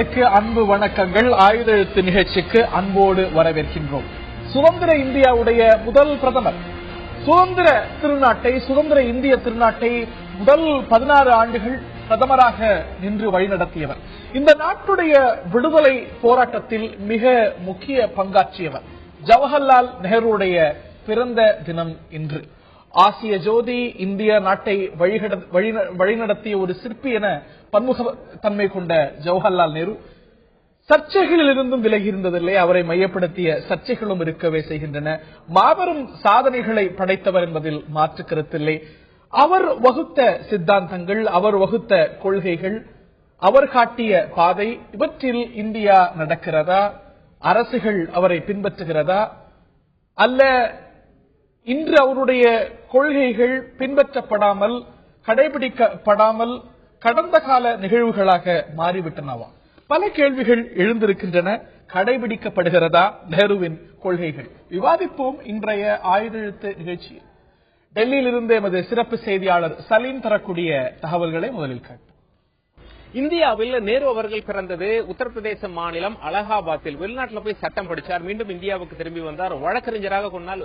நேயர்களுக்கு அன்பு வணக்கங்கள். ஆயுத எழுத்து நிகழ்ச்சிக்கு அன்போடு வரவேற்கின்றோம். சுதந்திர இந்தியாவுடைய முதல் பிரதமர் சுதந்திர இந்திய திருநாட்டை முதல் 16 ஆண்டுகள் பிரதமராக நின்று வழிநடத்தியவர். இந்த நாட்டுடைய விடுதலை போராட்டத்தில் மிக முக்கிய பங்காற்றியவர். ஜவஹர்லால் நேருடைய பிறந்த தினம் இன்று. ஆசிய ஜோதி, இந்திய நாட்டை வழிநடத்திய ஒரு சிற்பி என பன்முகத்தன்மை கொண்ட ஜவஹர்லால் நேரு சர்ச்சைகளில் இருந்தும் விலகி இருந்ததில்லை. அவரை மையப்படுத்திய சர்ச்சைகளும் இருக்கவே செய்கின்றன. மாபெரும் சாதனைகளை படைத்தவர் என்பதில் மாற்று கருத்தில்லை. அவர் வகுத்த சித்தாந்தங்கள், அவர் வகுத்த கொள்கைகள், அவர் காட்டிய பாதை, இவற்றில் இந்தியா நடக்கிறதா? அரசுகள் அவரை பின்பற்றுகிறதா? அல்ல இன்று அவருடைய கொள்கைகள் பின்பற்றப்படாமல், கடைபிடிக்கப்படாமல் கடந்த கால நிகழ்வுகளாக மாறிவிட்டனவா? பல கேள்விகள் எழுந்திருக்கின்றன. கடைபிடிக்கப்படுகிறதா நேருவின் கொள்கைகள்? விவாதிப்போம் இன்றைய ஆயுத எழுத்து நிகழ்ச்சியில். டெல்லியில் இருந்து எமது சிறப்பு செய்தியாளர் சலீம் தரக்கூடிய தகவல்களை முதலில் கேட்போம். இந்தியாவில் நேரு அவர்கள் பிறந்தது உத்தரப்பிரதேச மாநிலம் அலகாபாத்தில். வெளிநாட்டில் போய் சட்டம் படிச்சார். மீண்டும் இந்தியாவுக்கு திரும்பி வந்தார். வழக்கறிஞராக கொண்டால்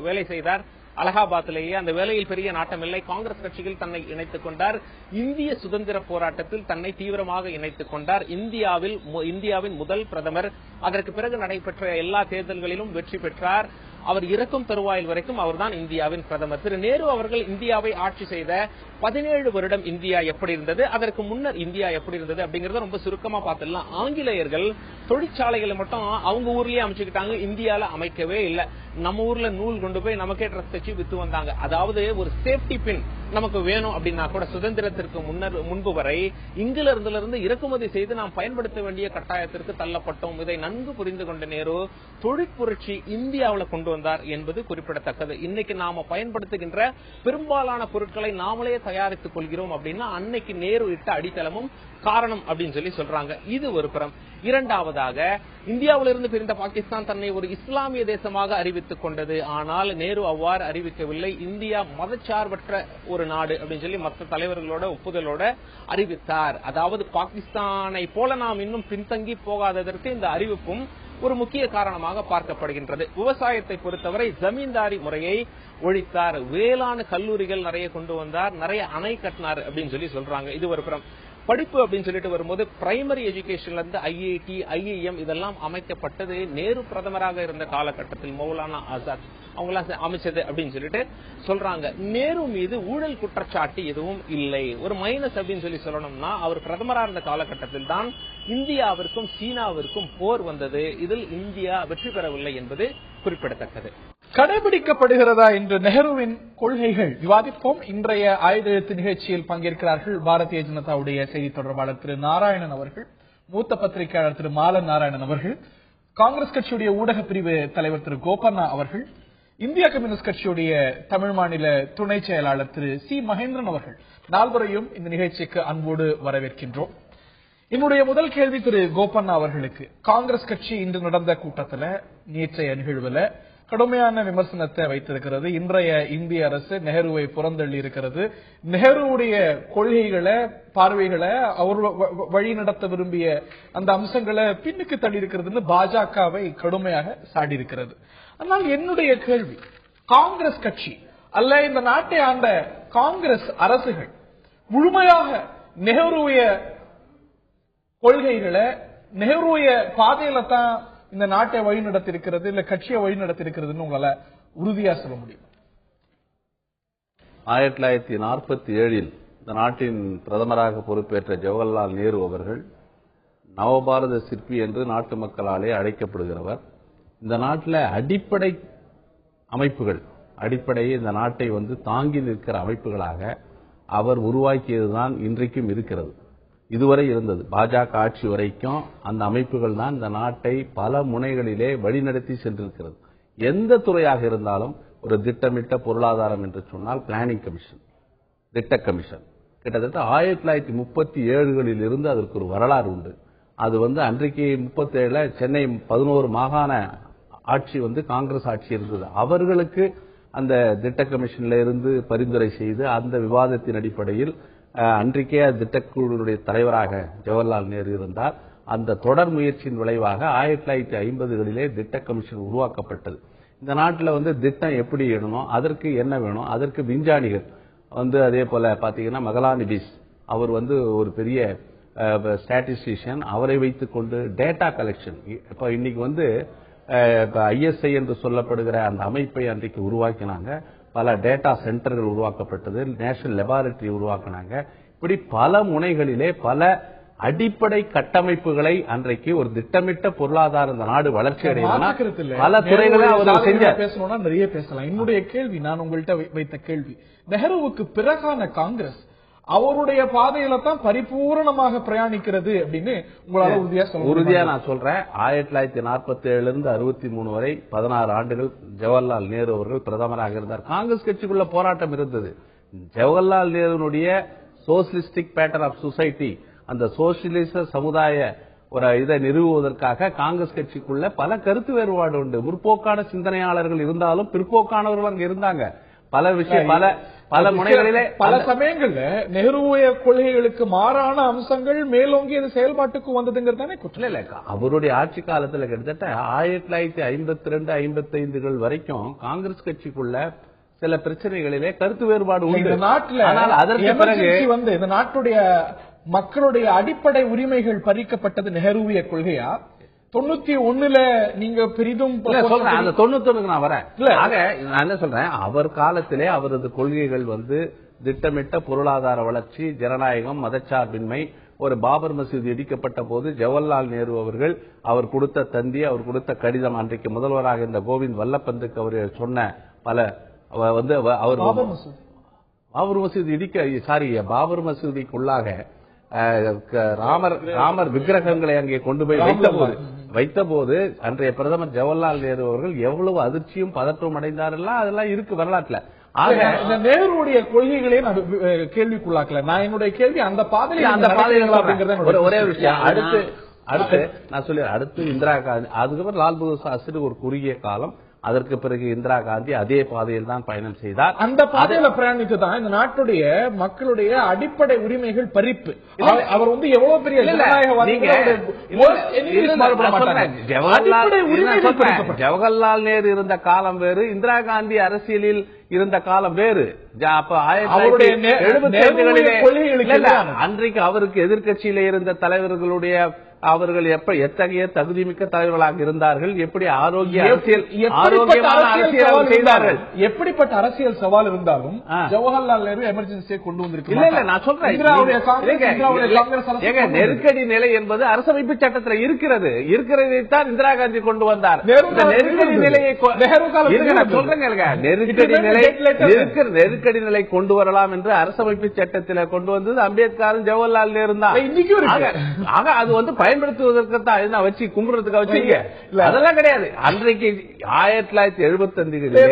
வேலை செய்தார் அலகாபாத்திலேயே. அந்த வேலையில் பெரிய நாட்டமில்லை. காங்கிரஸ் கட்சியில் தன்னை இணைத்துக் கொண்டார். இந்திய சுதந்திர போராட்டத்தில் தன்னை தீவிரமாக இணைத்துக் கொண்டார். இந்தியாவின் முதல் பிரதமர். அதற்கு பிறகு நடைபெற்ற எல்லா தேர்தல்களிலும் வெற்றி பெற்றார். அவர் இறக்கும் தருவாயில் வரைக்கும் அவர்தான் இந்தியாவின் பிரதமர். திரு நேரு அவர்கள் இந்தியாவை ஆட்சி செய்த 17 வருடம் இந்தியா எப்படி இருந்தது, அதற்கு முன்னர் இந்தியா எப்படி இருந்தது அப்படிங்கறத ரொம்ப சுருக்கமா பார்த்துடலாம். ஆங்கிலேயர்கள் தொழிற்சாலைகளை மட்டும் அவங்க ஊர்லயே அமைச்சுக்கிட்டாங்க, இந்தியால அமைக்கவே இல்லை. நம்ம ஊர்ல நூல் கொண்டு போய் நமக்கே ட்ரெஸ் தச்சு வித்து வந்தாங்க. அதாவது ஒரு சேஃப்டி பின் நமக்கு வேணும் அப்படின்னா கூட சுதந்திரத்திற்கு முன்பு வரை இங்கிலிருந்து இறக்குமதி செய்து நாம் பயன்படுத்த வேண்டிய கட்டாயத்திற்கு தள்ளப்பட்டோம். இதை நன்கு புரிந்து கொண்ட நேரு தொழிற்புரட்சி இந்தியாவில் கொண்டு வந்தார் என்பது குறிப்பிடத்தக்கது. இன்னைக்கு நாம பயன்படுத்துகின்ற பெரும்பாலான பொருட்களை நாமளே தயாரித்துக் கொள்கிறோம் அப்படின்னா அன்னைக்கு நேரு இட்ட அடித்தளமும் காரணம் அப்படின்னு சொல்லி சொல்றாங்க. இது ஒரு புறம். இரண்டாவதாக, இந்தியாவிலிருந்து பிரிந்த பாகிஸ்தான் தன்னை ஒரு இஸ்லாமிய தேசமாக அறிவித்துக் கொண்டது. ஆனால் நேரு அவ்வாறு அறிவிக்கவில்லை. இந்தியா மதச்சார்பற்ற ஒரு நாடு அப்படின்னு சொல்லி மற்ற தலைவர்களோட ஒப்புதலோட அறிவித்தார். அதாவது பாகிஸ்தானை போல நாம் இன்னும் பின்தங்கி போகாததற்கு இந்த அறிவிப்பும் ஒரு முக்கிய காரணமாக பார்க்கப்படுகின்றது. விவசாயத்தை பொறுத்தவரை ஜமீன்தாரி முறையை ஒழித்தார். வேளாண் கல்லூரிகள் நிறைய கொண்டு வந்தார். நிறைய அணை கட்டினார் அப்படின்னு சொல்லி சொல்றாங்க. இது ஒரு புறம். படிப்பு அப்படின்னு சொல்லிட்டு வரும்போது பிரைமரி எஜுகேஷன்ல இருந்து ஐஐடி, ஐஐஎம் இதெல்லாம் அமைக்கப்பட்டது நேரு பிரதமராக இருந்த காலகட்டத்தில். மௌலானா ஆசாத் அவங்களாம் அமைச்சது அப்படின்னு சொல்லிட்டு சொல்றாங்க. நேரு மீது ஊழல் குற்றச்சாட்டு எதுவும் இல்லை. ஒரு மைனஸ் அப்படின்னு சொல்லி சொல்லணும்னா, அவர் பிரதமராக இருந்த காலகட்டத்தில் தான் இந்தியாவிற்கும் சீனாவிற்கும் போர் வந்தது. இதில் இந்தியா வெற்றி பெறவில்லை என்பது குறிப்பிடத்தக்கது. கடைபிடிக்கப்படுகிறதா என்று நேருவின் கொள்கைகள் விவாதிப்போம். இன்றைய ஆயுத எழுத்து நிகழ்ச்சியில் பங்கேற்கிறார்கள் பாரதிய ஜனதாவுடைய செய்தி தொடர்பாளர் திரு நாராயணன் அவர்கள், மூத்த பத்திரிகையாளர் திரு மாலன் நாராயணன் அவர்கள், காங்கிரஸ் கட்சியுடைய ஊடக பிரிவு தலைவர் திரு கோபண்ணா அவர்கள், இந்திய கம்யூனிஸ்ட் கட்சியுடைய தமிழ் மாநில துணை செயலாளர் திரு சி மகேந்திரன் அவர்கள். நால்வரையும் இந்த நிகழ்ச்சிக்கு அன்போடு வரவேற்கின்றோம். என்னுடைய முதல் கேள்வி திரு கோபண்ணா அவர்களுக்கு. காங்கிரஸ் கட்சி இன்று நடந்த கூட்டத்தில், நேற்றைய நிகழ்வுல கடுமையான விமர்சனத்தை வைத்திருக்கிறது. இன்றைய இந்திய அரசு நெஹருவை புறந்தள்ளி இருக்கிறது. நெஹருடைய கொள்கைகளை, பார்வைகளை, அவர் வழி நடத்த விரும்பிய அந்த அம்சங்களை பின்னுக்கு தள்ளி இருக்கிறதுன்னு பாஜகவை கடுமையாக சாடி இருக்கிறது. ஆனால் என்னுடைய கேள்வி, காங்கிரஸ் கட்சி அல்ல இந்த நாட்டை ஆண்ட காங்கிரஸ் அரசுகள் முழுமையாக நெஹருடைய கொள்கைகளை, நெஹருடைய பாதையில தான் இந்த நாட்டை வழி நடத்திருக்கிறது, இல்ல கட்சியை வழி நடத்திருக்கிறதுன்னு உங்களால உறுதியா சொல்ல முடியும்? 1947 இந்த நாட்டின் பிரதமராக பொறுப்பேற்ற ஜவஹர்லால் நேரு அவர்கள் நவபாரத சிற்பி என்று நாட்டு மக்களாலே அழைக்கப்படுகிறவர். இந்த நாட்டில் அடிப்படை அமைப்புகள், இந்த நாட்டை தாங்கி நிற்கிற அமைப்புகளாக அவர் உருவாக்கியதுதான் இன்றைக்கும் இருக்கிறது. இதுவரை இருந்தது பாஜக ஆட்சி வரைக்கும் அந்த அமைப்புகள் தான் இந்த நாட்டை பல முனைகளிலே வழிநடத்தி சென்றிருக்கிறது. எந்த துறையாக இருந்தாலும், ஒரு திட்டமிட்ட பொருளாதாரம் என்று சொன்னால் பிளானிங் கமிஷன், திட்ட கமிஷன் கிட்டத்தட்ட 1937களில் இருந்து அதற்கு ஒரு வரலாறு உண்டு. அது அன்றைக்கு 37 சென்னை 11 மாகாண ஆட்சி காங்கிரஸ் ஆட்சி இருந்தது. அவர்களுக்கு அந்த திட்ட கமிஷன்ல இருந்து பரிந்துரை செய்து அந்த விவாதத்தின் அடிப்படையில் அன்றைக்கே திட்டக்குழுவுடைய தலைவராக ஜவஹர்லால் நேரு இருந்தார். அந்த தொடர் முயற்சியின் விளைவாக 1950களிலே திட்ட கமிஷன் உருவாக்கப்பட்டது. இந்த நாட்டில் திட்டம் எப்படி இடணும், அதற்கு என்ன வேணும், அதற்கு விஞ்ஞானிகள் அதே போல பாத்தீங்கன்னா மகலானிபிஸ் அவர் ஒரு பெரிய ஸ்டாட்டிஸ்டிஷியன், அவரை வைத்துக் கொண்டு டேட்டா கலெக்ஷன். இப்ப இன்னைக்கு ISI என்று சொல்லப்படுகிற அந்த அமைப்பை அன்றைக்கு உருவாக்கினாங்க. பல டேட்டா சென்டர்கள் உருவாக்கப்பட்டது, நேஷனல் லெபார்டரி உருவாக்கினாங்க. இப்படி பல முனைகளிலே பல அடிப்படை கட்டமைப்புகளை அன்றைக்கு ஒரு திட்டமிட்ட பொருளாதார இந்த நாடு வளர்ச்சி அடையணும். பல துறைகளை அவர் செஞ்சார். பேசணும்னா நிறைய பேசலாம். என்னுடைய கேள்வி, நான் உங்கள்கிட்ட வைத்த கேள்வி, நெஹ்ருவுக்கு பிறகான காங்கிரஸ் அவருடைய பாதையில தான் பரிபூரணமாக பிரயாணிக்கிறது அப்படின்னு உங்களால உறுதியா நான் சொல்றேன். 1947 இருந்து 63 வரை 16 ஆண்டுகள் ஜவஹர்லால் நேரு அவர்கள் பிரதமராக இருந்தார். காங்கிரஸ் கட்சிக்குள்ள போராட்டம் இருந்தது. ஜவஹர்லால் நேருனுடைய சோசியலிஸ்டிக் பேட்டர்ன் ஆஃப் சொசைட்டி, அந்த சோசியலிச சமுதாய ஒரு இதை நிறுவுவதற்காக காங்கிரஸ் கட்சிக்குள்ள பல கருத்து வேறுபாடு உண்டு. முற்போக்கான சிந்தனையாளர்கள் இருந்தாலும் பிற்போக்கானவர்கள் அங்க இருந்தாங்க. பல விஷயம் பல முனைகளிலே பல சமயங்கள்ல நெஹ்ருடைய கொள்கைகளுக்கு மாறான அம்சங்கள் மேலோங்கி அது செயல்பாட்டுக்கு வந்ததுங்கிறதானே குற்றம். இல்ல அவருடைய ஆட்சி காலத்துல கிட்டத்தட்ட 1952-55 வரைக்கும் காங்கிரஸ் கட்சிக்குள்ள சில பிரச்சனைகளிலே கருத்து வேறுபாடு உண்டு நாட்டில். ஆனால் அதற்கு பிறகு இந்த நாட்டுடைய மக்களுடைய அடிப்படை உரிமைகள் பறிக்கப்பட்டது நெஹ்ருவிய கொள்கையா? 91ல நீங்க பெரிதும் சொல்றேன், அந்த 91க்கு நான் வரேன். நான் என்ன சொல்றேன், அவர் காலத்திலே அவரது கொள்கைகள் திட்டமிட்ட பொருளாதார வளர்ச்சி, ஜனநாயகம், மதச்சார்பின்மை. ஒரு பாபர் மசூதி இடிக்கப்பட்ட போது ஜவஹர்லால் நேரு அவர்கள் அவர் கொடுத்த தந்தி, அவர் கொடுத்த கடிதம், அன்றைக்கு முதல்வராக இந்த கோவிந்த் வல்லபந்துக்கு அவர் சொன்ன பல அவர் பாபர் மசூதி பாபர் மசூதிக்குள்ளாக ராமர் விக்கிரகங்களை அங்கே கொண்டு போய் வைத்தபோது அன்றைய பிரதமர் ஜவஹர்லால் நேரு அவர்கள் எவ்வளவு அதிர்ச்சியும் பதற்றமும் அடைந்தாரெல்லாம் அதெல்லாம் இருக்கு வரலாற்றுல. இந்த நேருடைய கொள்கைகளே நான் கேள்விக்குள்ளாக்கல. நான் என்னுடைய கேள்வி அந்த பாதையில் ஒரே விஷயம். அடுத்து நான் சொல்லி அடுத்து இந்திரா காந்தி, அதுக்கப்புறம் லால் பகதூர் சாஸ்திரி ஒரு குறுகிய காலம், அதற்கு பிறகு இந்திரா காந்தி அதே பாதையில் தான் பயணம் செய்தார். அந்த பாதையில பிரயாணித்து தான் இந்த நாட்டுடைய மக்களுடைய அடிப்படை உரிமைகள் பறிப்பு. அவர் எவ்வளவு பெரிய ஜவஹர்லால் நேரு இருந்த காலம் வேறு, இந்திரா காந்தி அரசியலில் இருந்த காலம் வேறு. அன்றைக்கு அவருக்கு எதிர்கட்சியில இருந்த தலைவர்களுடைய அவர்கள் எத்தகைய தகுதிமிக்க தலைவர்களாக இருந்தார்கள், எப்படி ஆரோக்கியமான அரசியல் செய்தார்கள். எப்படிப்பட்ட அரசியல் சவால் இருந்தாலும் ஜவஹர்லால் நேரு எமர்ஜென்சியை கொண்டு வந்திருக்கிறார். நான் சொல்றேன், நெருக்கடி நிலை என்பது அரசமைப்பு சட்டத்தில் இருக்கிறதைத்தான் இந்திரா காந்தி கொண்டு வந்தார். நெருக்கடி நிலையை நெருக்கடி நிலை கொண்டு வரலாம் என்று அரசமைப்பு சட்டத்தில் கொண்டு வந்தது அம்பேத்கரும் ஜவஹர்லால் நேரு தான். ஆக அது பயன்படுத்துவதற்கு தான் வச்சு கும்பிடுறதுக்கு வச்சீங்க, அதெல்லாம் கிடையாது. அன்றைக்கு 1975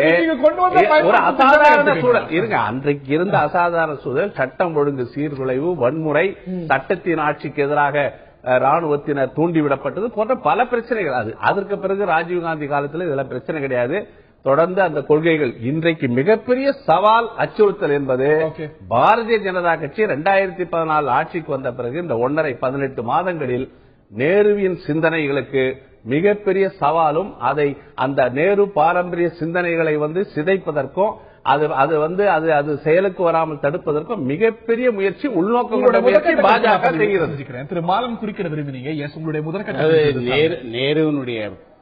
ஒரு அசாதாரண சூழல் இருங்க. அன்றைக்கு இருந்த அசாதாரண சூழல், சட்டம் ஒழுங்கு சீர்குலைவு, வன்முறை, சட்டத்தின் ஆட்சிக்கு எதிராக ராணுவத்தினர் தூண்டிவிடப்பட்டது போன்ற பல பிரச்சனைகள். அதற்கு பிறகு ராஜீவ்காந்தி காலத்தில் இதெல்லாம் பிரச்சனை கிடையாது. தொடர்ந்து அந்த கொள்கைகள் இன்றைக்கு மிகப்பெரிய சவால், அச்சுறுத்தல் என்பது பாரதிய ஜனதா கட்சி 2014 ஆட்சிக்கு வந்த பிறகு இந்த 18 மாதங்களில் நேருவின் சிந்தனைகளுக்கு மிகப்பெரிய சவாலும், அதை அந்த நேரு பாரம்பரிய சிந்தனைகளை சிதைப்பதற்கும் அது செயலுக்கு வராமல் தடுப்பதற்கும் மிகப்பெரிய முயற்சி, உள்நோக்கங்களோட முயற்சி பாஜக செய்கிறது. திரு மாலன் குறிக்கிட விரும்பினீங்க. உங்களுடைய முதற்கட்ட நேருவினுடைய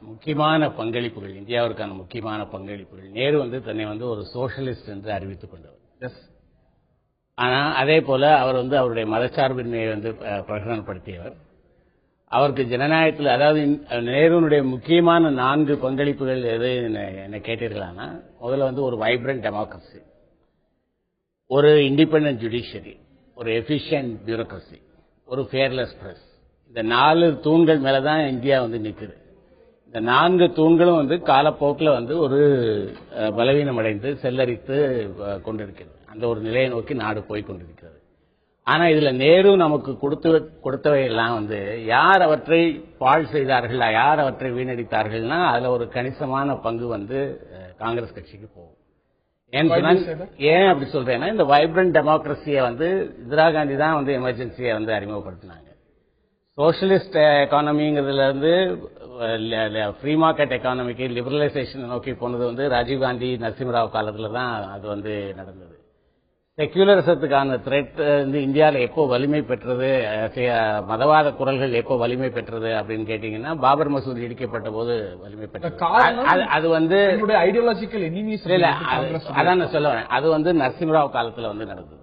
முக்கியமான பங்களிப்புகள், இந்தியாவிற்கான முக்கியமான பங்களிப்புகள், நேரு தன்னை ஒரு சோசியலிஸ்ட் என்று அறிவித்துக் கொண்டவர். ஆனா அதே போல அவர் அவருடைய மதச்சார்பின்மையை பிரகடனப்படுத்தியவர். அவருக்கு ஜனநாயகத்தில், அதாவது நேருனுடைய முக்கியமான 4 பங்களிப்புகள் எது என்ன கேட்டீர்களானா, முதல்ல ஒரு வைப்ரண்ட் டெமோக்ரஸி, ஒரு இண்டிபெண்டன்ட் ஜுடிஷியரி, ஒரு எஃபிஷியன்ட் பியூரோக்ரசி, ஒரு ஃபேர்லெஸ் பிரஸ். இந்த 4 தூண்கள் மேலதான் இந்தியா நிற்குது. இந்த 4 தூண்களும் காலப்போக்கில் ஒரு பலவீனம் அடைந்து செல்லரித்து கொண்டிருக்கிறது. அந்த ஒரு நிலையை நோக்கி நாடு போய் கொண்டிருக்கிறது. ஆனா இதுல நேரு நமக்கு கொடுத்தவை எல்லாம் யார் அவற்றை பாழ் செய்தார்கள், யார் அவற்றை வீணடித்தார்கள்னா அதுல ஒரு கணிசமான பங்கு காங்கிரஸ் கட்சிக்கு போகும். ஏன் அப்படி சொல்றேன்னா, இந்த வைப்ரண்ட் டெமோக்ரஸியை இந்திரா காந்தி தான் எமர்ஜென்சியை அறிமுகப்படுத்தினாங்க. சோசியலிஸ்ட் எக்கானமிங்கிறதுல இருந்து ஃப்ரீ மார்க்கெட் எக்கானமிக்கு லிபரலைசேஷன் நோக்கி போனது வந்து ராஜீவ்காந்தி நரசிம்மராவ் காலத்துல தான் அது வந்து நடந்தது. செக்யூலரிசத்துக்கான த்ரெட் வந்து இந்தியாவில் எப்போ வலிமை பெற்றது, மதவாத குரல்கள் எப்போ வலிமை பெற்றது அப்படின்னு கேட்டீங்கன்னா பாபர் மசூதி இடிக்கப்பட்ட போது வலிமை பெற்றது. அது வந்து ஐடியாலஜிக்கல் எனிமீஸ் அதான் நான் சொல்லுவேன். அது வந்து நரசிம்மராவ் காலத்துல வந்து நடந்தது.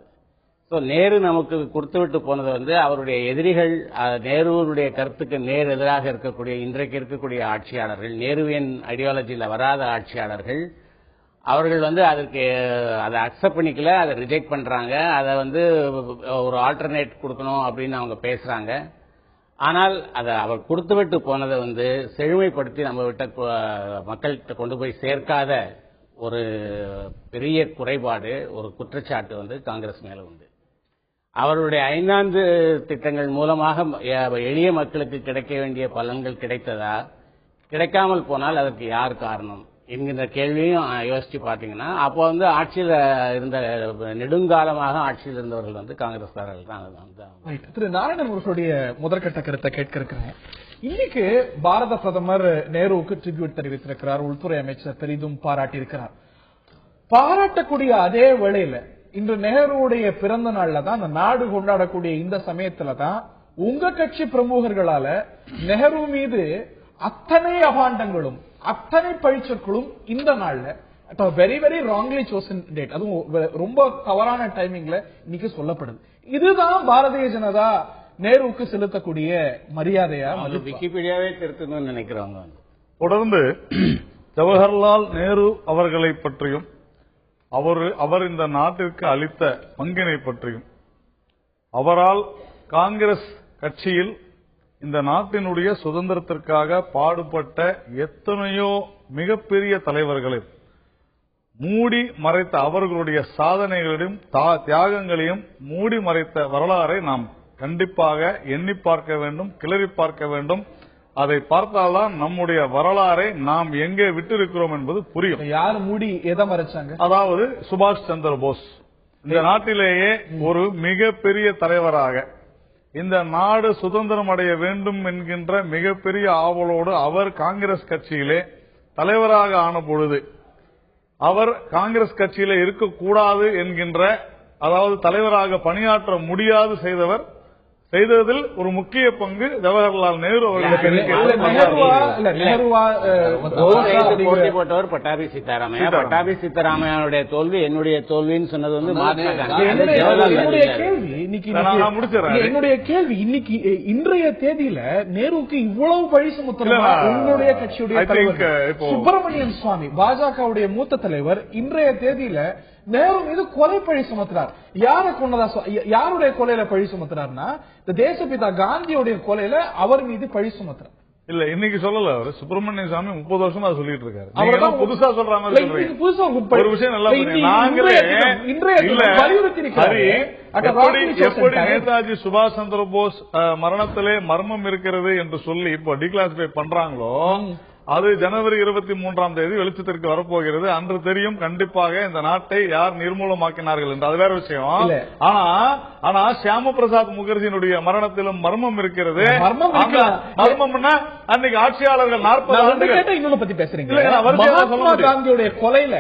சோ நேரு நமக்கு கொடுத்துவிட்டு போனது வந்து அவருடைய எதிரிகள், நேருடைய கருத்துக்கு நேர் எதிராக இருக்கக்கூடிய இன்றைக்கு இருக்கக்கூடிய ஆட்சியாளர்கள், நேருவின் ஐடியாலஜியில வராத ஆட்சியாளர்கள், அவர்கள் வந்து அதற்கு அதை அக்செப்ட் பண்ணிக்கல, அதை ரிஜெக்ட் பண்றாங்க. அதை வந்து ஒரு ஆல்டர்னேட் கொடுக்கணும் அப்படின்னு அவங்க பேசுறாங்க. ஆனால் அதை அவர் கொடுத்துவிட்டு போனதை வந்து செழுமைப்படுத்தி நம்ம விட்ட மக்கள்கிட்ட கொண்டு போய் சேர்க்காத ஒரு பெரிய குறைபாடு, ஒரு குற்றச்சாட்டு வந்து காங்கிரஸ் மேல உண்டு. அவருடைய 5 திட்டங்கள் மூலமாக எளிய மக்களுக்கு கிடைக்க வேண்டிய பலன்கள் கிடைத்ததா, கிடைக்காமல் போனால் அதற்கு யார் காரணம் என்கின்ற கேள்வியும் யோசிச்சு பாத்தீங்கன்னா, அப்போ வந்து ஆட்சியில் இருந்த நெடுங்காலமாக ஆட்சியில் இருந்தவர்கள் வந்து காங்கிரஸ்காரர்கள் தான். திரு நாராயணன் அவர்களுடைய முதற்கட்ட கருத்தை கேட்க இருக்கிறேன். இன்னைக்கு பாரத பிரதமர் நேருவுக்கு ட்ரிபியூட் தெரிவித்திருக்கிறார், உள்துறை அமைச்சர் பெரிதும் பாராட்டியிருக்கிறார். பாராட்டக்கூடிய அதே வேளையில இன்று நேருடைய பிறந்த நாள்ல தான், அந்த நாடு கொண்டாடக்கூடிய இந்த சமயத்துல தான் உங்க கட்சி பிரமுகர்களால நெஹரு மீது அத்தனை அபாண்டங்களும் அத்தனை பழிச்சொற்களும் இந்த நாள்ல very very wrongly chosen date, அதுவும் ரொம்ப தவறான டைமிங்ல இன்னைக்கு சொல்லப்படுது. இதுதான் பாரதிய ஜனதா நேருவுக்கு செலுத்தக்கூடிய மரியாதையா? விக்கிபீடியாவே திருத்தணும்னு நினைக்கிறவங்க. தொடர்ந்து ஜவஹர்லால் நேரு அவர்களை பற்றியும் அவர் இந்த நாட்டிற்கு அளித்த பங்கினை பற்றியும், அவரால் காங்கிரஸ் கட்சியில் இந்த நாட்டினுடைய சுதந்திரத்திற்காக பாடுபட்ட எத்தனையோ மிகப்பெரிய தலைவர்களை மூடி மறைத்த, அவர்களுடைய சாதனைகளையும் தியாகங்களையும் மூடி மறைத்த வரலாறை நாம் கண்டிப்பாக எண்ணி பார்க்க வேண்டும், கிளறி பார்க்க வேண்டும். அதை பார்த்தால்தான் நம்முடைய வரலாறை நாம் எங்கே விட்டிருக்கிறோம் என்பது புரியும். யார் மூடி எதை மறைச்சாங்க? அதாவது சுபாஷ் சந்திர போஸ் இந்த நாட்டிலேயே ஒரு மிகப்பெரிய தலைவராக, இந்த நாடு சுதந்திரம் அடைய வேண்டும் என்கின்ற மிகப்பெரிய ஆவலோடு அவர் காங்கிரஸ் கட்சியிலே தலைவராக ஆன பொழுது, அவர் காங்கிரஸ் கட்சியில இருக்கக்கூடாது என்கின்ற, அதாவது தலைவராக பணியாற்ற முடியாது செய்ததில் ஒரு முக்கிய பங்கு ஜவஹர்லால் நேரு அவர்களுக்கு. போட்டி போட்டவர் பட்டாபி சீதாராமையா. பட்டாபி சீதாராமையாவுடைய தோல்வி என்னுடைய தோல்வின்னு சொன்னது வந்து மகாத்மா காந்தி. என்னுடைய கேள்வி, இன்னைக்கு இன்றைய தேதியில நேருவுக்கு இவ்வளவு பழி சுமத்துறா உங்களுடைய கட்சியுடைய தலைவர் சுப்பிரமணியன் சுவாமி, பாஜகவுடைய மூத்த தலைவர், இன்றைய தேதியில நேரு மீது கொலை பழி சுமத்துறார். யாரை கொண்டதா, யாருடைய கொலையில பழி சுமத்துறாருன்னா தேசபிதா காந்தியுடைய கொலையில அவர் மீது பழி சுமத்துறார். இல்ல இன்னைக்கு சொல்லல, அவர் சுப்பிரமணிய சாமி 30 வருஷமா சொல்லிட்டு இருக்காரு. அவர்தான் புதுசா சொல்ற மாதிரி ஒரு விஷயம் நல்லா எப்படி நேதாஜி சுபாஷ் சந்திர போஸ் மரணத்திலே மர்மம் இருக்கிறது என்று சொல்லி இப்போ டிகிளாசிஃபை பண்றாங்களோ, அது ஜனவரி 23ஆம் தேதி வெளிச்சத்திற்கு வரப்போகிறது. அன்று தெரியும் கண்டிப்பாக இந்த நாட்டை யார் நிர்மூலமாக்கினார்கள் என்று. அது வேற விஷயம். ஆனா சியாம பிரசாத் முகர்ஜியினுடைய மரணத்திலும் மர்மம் இருக்கிறது. மர்மம்னா அன்னைக்கு ஆட்சியாளர்கள் 40 ஆண்டுகள் இன்னொன்னு பத்தி பேசுறீங்க. மகாத்மா காந்தியுடைய கொலையில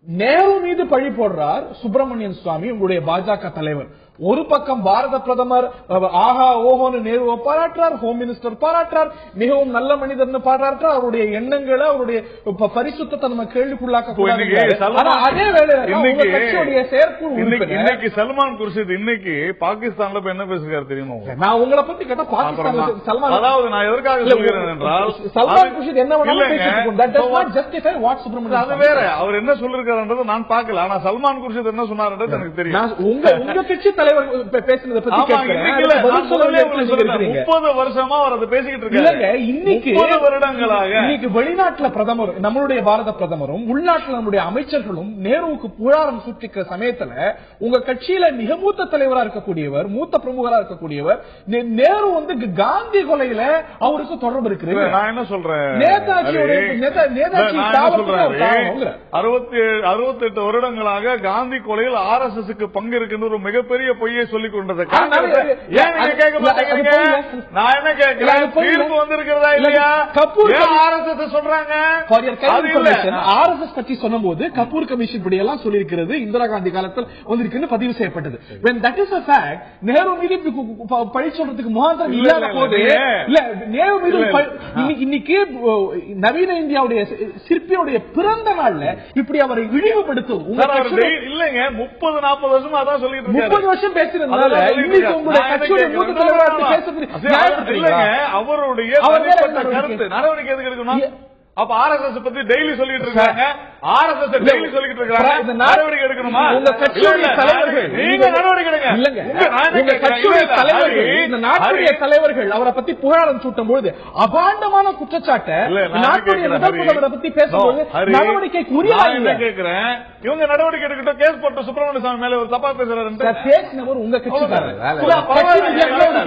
நேரு மீது பழி போடுறார் சுப்பிரமணியன் சுவாமி, உங்களுடைய பாஜக தலைவர். ஒரு பக்கம் பாரத பிரதமர் ஆஹா ஓஹோன்னு நேருவை பாராட்டுறார், ஹோம் மினிஸ்டர் பாராட்டுறார், மிகவும் நல்ல மனிதர்னு பாராட்டுறார், அவருடைய எண்ணங்களை அவருடைய பரிசுத்தத்தை நம்ம கேள்விக்குள்ளாக்க கூடாது. அதே வேளையில செயற்குழு இன்னைக்கு சல்மான் குர்ஷித் இன்னைக்கு பாகிஸ்தான்ல என்ன பேசுகிறார் தெரியுமா? நான் உங்களை பத்தி கேட்டா பாகிஸ்தான் சல்மான், அதாவது நான் எதற்காக சொல்கிறேன் என்றால் சல்மான் குர்ஷித் என்ன அது வேற. அவர் என்ன சொல்லிருக்காருன்றது நான் பார்க்கல. ஆனா சல்மான் குர்ஷித் என்ன சொன்னார்ன்றது எனக்கு தெரியும். உங்க கட்சி பேசினதை பத்தி 30 வருஷமா அவர் அதை பேசிக்கிட்டு இருக்காங்க. இன்னைக்கு வருடங்களாக இன்னைக்கு வெளிநாட்டுல பிரதமர், நம்மளுடைய பாரத பிரதமரும் உள்நாட்டுல நம்முடைய அமைச்சர்களும் நேருவுக்கு புகாரம் சூட்டிக்கிற சமயத்துல உங்க கட்சியில மிக மூத்த தலைவரா இருக்கக்கூடியவர், மூத்த பிரமுகரா இருக்கக்கூடியவர் நேரு வந்து காந்தி கொலையில அவருக்கு தொடர்பு இருக்கு. நான் என்ன சொல்றேன், நேதாஜி 68 வருடங்களாக காந்தி கொலையில் RSS பங்கு இருக்கின்ற ஒரு மிகப்பெரிய பொய்யை சொல்லிக் கொண்டது ஏன் நீங்க கேட்க மாட்டேங்கிறீங்க? நான் என்ன கேட்கிறேன், தீர்ப்பு வந்திருக்கிறதா இல்லையா? RSS சொல்றாங்க. RSS பற்றி சொன்னபோது கபூர் கமிஷன் படி எல்லாம் சொல்லியிருக்கிறது இந்திரா காந்தி காலத்தில் வந்திருக்குன்னு பதிவு செய்யப்பட்டது. when that is a fact, Nehru மீது பழி சொல்றதுக்கு முகாந்திரம் இல்லாத போது இல்ல நேரு மீது இன்னைக்கு நவீன இந்தியாவுடைய சிற்பியுடைய பிறந்த நாள்ல இப்படி அவரை இழிவுபடுத்தும் இல்லைங்க. 30-40 வருஷமா அதான் சொல்லிட்டு 30 வருஷம் பேசுறதுனால இன்னைக்கு உங்களுடைய கட்சியுடைய மூத்த தலைவராக பேசுறது இல்லைங்க. அவருடைய கருத்து நடவடிக்கை எதுக்கு எடுக்கணும்? அப்ப RSS பத்தி டெய்லி சொல்லிட்டு இருக்காங்க. RSS டெய்லி சொல்லிட்டு இருக்காங்க. நடவடிக்கை எடுக்கணுமா? உங்க கட்சியுடைய தலைவர்கள் நீங்க நடவடிக்கை எடுங்க. இல்லங்க, உங்க கட்சியுடைய தலைவர்கள் இந்த நாட்டுடைய தலைவர்கள் அவரை பத்தி புகழாரம் சூட்டும் பொழுது அபாண்டமான குற்றச்சாட்டை நாட்டுடைய முதல் முதல்வரை பத்தி பேசும்போது நடவடிக்கைக்கு உரியதாக கேட்கிறேன். இவங்க நடவடிக்கை எடுக்கட்டும். கேஸ் போட்டு சுப்பிரமணிய சாமி மேல ஒரு தப்பா பேசுறாரு. பேசினவர் உங்க கட்சிக்காரர்.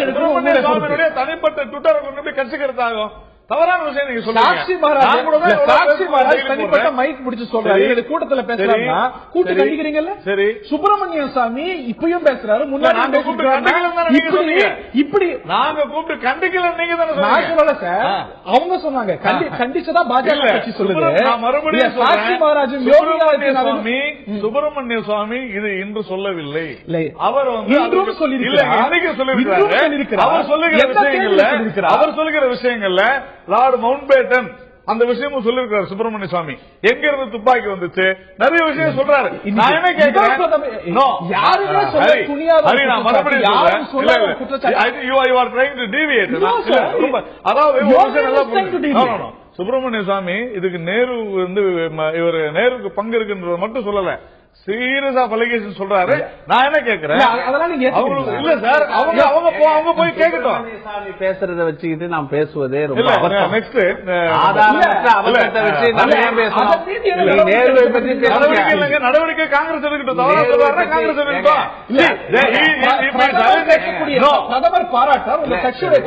சுப்பிரமணிய சாமியுடைய தனிப்பட்ட ட்விட்டரை கொண்டு போய் கட்சிக்கு எடுத்தாகும். தவறான விஷயம் நீங்க சொல்லுங்க. சாட்சி மகாராஜ் தனிப்பட்ட மைக் பிடிச்சு சொல்றாரு. கூட்டத்துல பேசுறாங்க, கூட்டு கண்டிக்கிறீங்கல்ல? சரி. சுப்பிரமணிய சாமி இப்பயும் பேசுறாரு. முன்னாடி இப்படி நாங்க கூப்பிட்டு கண்டிக்கல நீங்க தானே நான் சொல்லல சார். அவங்க சொன்னாங்க கண்டிச்சதா பாஜக கட்சி சொல்லுது. மறுபடியும் சாட்சி மகாராஜும் சுப்பிரமணிய சுவாமி இது இன்று சொல்லவில்லை. அவர் இன்றும் சொல்லியிருக்கிறார். அவர் சொல்லுகிற விஷயங்கள்ல லார்ட் மவுண்ட்பேட்டன் அந்த விஷயமும் சொல்லிருக்காரு. சுப்பிரமணிய சுவாமி எங்க இருந்து துப்பாக்கி வந்துச்சு, நிறைய விஷயம் சொல்றாரு. நான் என்ன கேட்கிறேன், சுப்பிரமணிய சுவாமி இதுக்கு நேரு வந்து இவர் நேருக்கு பங்கு இருக்குன்றத மட்டும் சொல்லல, சீரியஸ் ஆஃப் அலிகேஷன் சொல்றாரு. நான் என்ன கேட்கிறேன், இல்ல சார் அவங்க போய் கேட்கட்டும். பேசுறத வச்சுக்கிட்டு நாம் பேசுவதே ரொம்ப நெக்ஸ்ட் நடவடிக்கை காங்கிரஸ் எடுக்கட்டும். காங்கிரஸ் எடுக்கட்டும். பிரதமர் பாராட்டார் உங்க கட்சியுடைய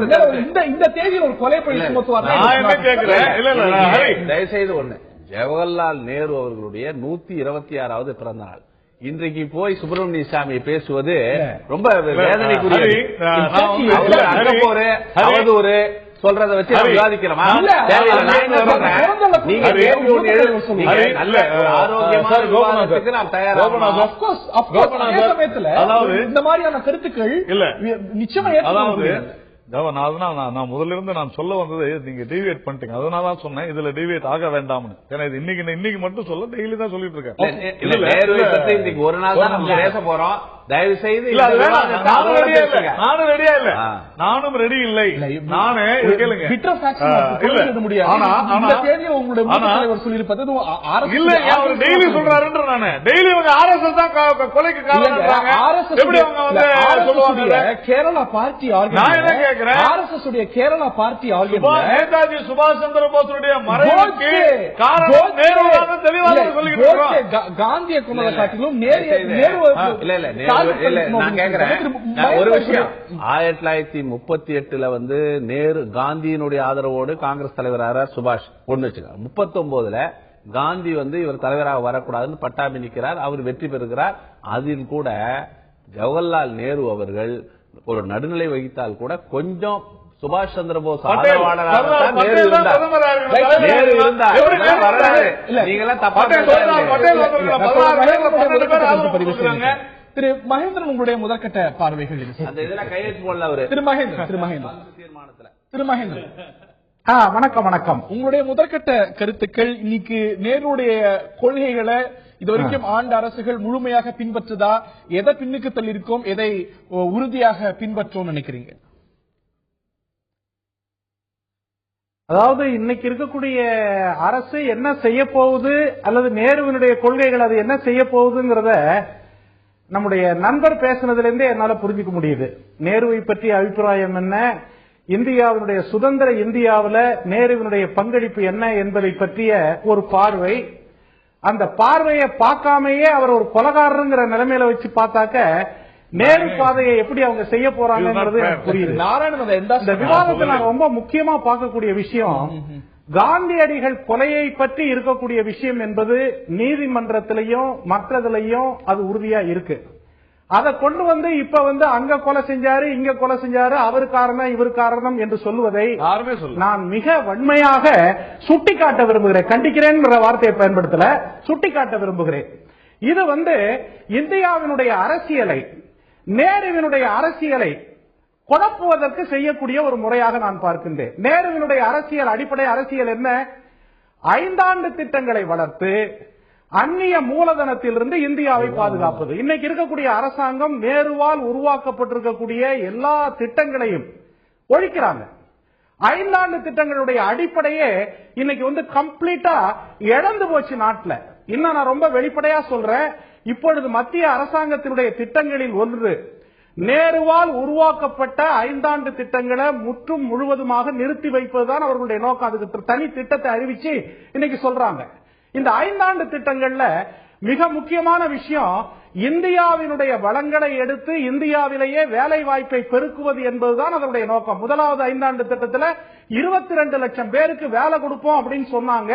தலைவர் இந்த தேதியில் ஒரு கொலை பழி சுமத்துவார். நான் என்ன கேட்கிறேன், இல்ல தயவுசெய்து ஒண்ணு, ஜவஹர்லால் நேரு அவர்களுடைய 126வது பிறந்த நாள். இன்றைக்கு போய் சுப்பிரமணிய சாமி பேசுவது ரொம்ப வேதனைக்குரியது. அவதூறு சொல்றத வச்சு விவாதிக்கிறோமா? நாம் தயாராக இந்த மாதிரியான கருத்துக்கள் நிச்சயமா. நான் முதல்ல இருந்து நான் சொல்ல வந்தது நீங்க டிவியேட் பண்ணிட்டீங்க. அதனாலதான் சொன்னேன் இதுல டிவியேட் ஆக வேண்டாம்னு. ஏன்னா இது இன்னைக்கு மட்டும் சொல்ல டெய்லி தான் சொல்லிட்டு இருக்கேன். இன்னைக்கு ஒரு நாள் தான் நம்ம பேச போறோம். தயவு செய்து நானும் ரெடியா இல்ல, நானும் ரெடி இல்லை. நானே கேளுங்க இல்ல, அவர் டெய்லி சொல்றாருன்ற நானு டெய்லி RSS தான் கொலைக்கு காரணம். எப்படி அவங்க வந்து சொல்லுவாங்க? கேரளா பார்ட்டி நான் என்ன கேட்கிறேன், RSS உடைய கேரளா பார்ட்டி நேதாஜி சுபாஷ் சந்திர போஸுடைய மறைவுக்கு காரணம் நேருவாக தெளிவாக சொல்லிட்டு இருக்கோம். காந்தியை கொண்டதை காட்டிலும் நான் கேக்குறேன் ஒரு விஷயம். 1938 வந்து நேரு காந்தியினுடைய ஆதரவோடு காங்கிரஸ் தலைவராக சுபாஷ் ஒண்ணு வச்சுக்க. 39 காந்தி வந்து இவர் தலைவராக வரக்கூடாதுன்னு பட்டாபி நிற்கிறார். அவர் வெற்றி பெறுகிறார். அதில் கூட ஜவஹர்லால் நேரு அவர்கள் ஒரு நடுநிலை வகித்தால் கூட கொஞ்சம் சுபாஷ் சந்திர போஸ் ஆதரவாளராக நேரு இருந்தார். நீங்களாம் தப்பா திரு மகேந்திரன், உங்களுடைய முதற்கட்ட பார்வைகள் கையெழுத்து போடல அவரு. திரு மகேந்திரன் வணக்கம். உங்களுடைய முதற்கட்ட கருத்துக்கள் இன்னைக்கு நேருடைய கொள்கைகளை இதுவரைக்கும் ஆண்ட அரசுகள் முழுமையாக பின்பற்றுதா, எதை பின்னுக்கு தள்ளிருக்கோம், எதை உறுதியாக பின்பற்றோம் நினைக்கிறீங்க? அதாவது இன்னைக்கு இருக்கக்கூடிய அரசு என்ன செய்ய போகுது அல்லது நேருவினுடைய கொள்கைகள் அது என்ன செய்ய போகுதுங்கிறத நம்முடைய நண்பர் பேசினதுல இருந்தே என்னால புரிஞ்சுக்க முடியுது. நேருவை பற்றிய அபிப்பிராயம் என்ன, இந்தியாவினுடைய சுதந்திர இந்தியாவில் நேருவினுடைய பங்களிப்பு என்ன என்பதை பற்றிய ஒரு பார்வை. அந்த பார்வையை பார்க்காமையே அவர் ஒரு கொலைகாரங்கிற நிலைமையில வச்சு பார்த்தாக்க நேரு பாதையை எப்படி அவங்க செய்ய போறாங்கிறது புரியுது. இந்த விவாதத்தில் நான் ரொம்ப முக்கியமா பார்க்கக்கூடிய விஷயம், காந்தியடிகள் கொலையை பற்றி இருக்கக்கூடிய விஷயம் என்பது நீதிமன்றத்திலையும் மற்றதிலையும் அது உறுதியா இருக்கு. அதை கொண்டு வந்து இப்ப அங்க கொலை செஞ்சாரு, இங்க கொலை செஞ்சாரு, அவர் காரணம் இவர் காரணம் என்று சொல்லுவதை யாருமே சொல்ல நான் மிக வன்மையாக சுட்டிக்காட்ட விரும்புகிறேன். கண்டிக்கிறேன் வார்த்தையை பயன்படுத்தல, சுட்டிக்காட்ட விரும்புகிறேன். இது இந்தியாவினுடைய அரசியலை, நேருவினுடைய அரசியலை குழப்புவதற்கு செய்யக்கூடிய ஒரு முறையாக நான் பார்க்கின்றேன். நேருவினுடைய அரசியல், அடிப்படை அரசியல் என்ன? 5 ஆண்டு திட்டங்களை வளர்த்து அந்நிய மூலதனத்திலிருந்து இந்தியாவை பாதுகாப்பது. இன்னைக்கு இருக்கக்கூடிய அரசாங்கம் நேருவால் உருவாக்கப்பட்டிருக்கக்கூடிய எல்லா திட்டங்களையும் ஒழிக்கிறாங்க. 5 ஆண்டு திட்டங்களுடைய அடிப்படையே இன்னைக்கு கம்ப்ளீட்டா இழந்து போச்சு நாட்டுல. இன்னும் நான் ரொம்ப வெளிப்படையா சொல்றேன், இப்பொழுது மத்திய அரசாங்கத்தினுடைய திட்டங்களில் ஒன்று நேருவால் உருவாக்கப்பட்ட 5 ஆண்டு திட்டங்களை முற்றும் முழுவதுமாக நிறுத்தி வைப்பதுதான் அவர்களுடைய நோக்கம். அதுக்கு தனி திட்டத்தை அறிவிச்சு இன்னைக்கு சொல்றாங்க. இந்த 5 ஆண்டு திட்டங்கள்ல மிக முக்கியமான விஷயம், இந்தியாவினுடைய வளங்களை எடுத்து இந்தியாவிலேயே வேலை வாய்ப்பை பெருக்குவது என்பதுதான் அதனுடைய நோக்கம். முதலாவது 5 ஆண்டு திட்டத்தில் 22 லட்சம் பேருக்கு வேலை கொடுப்போம் அப்படின்னு சொன்னாங்க.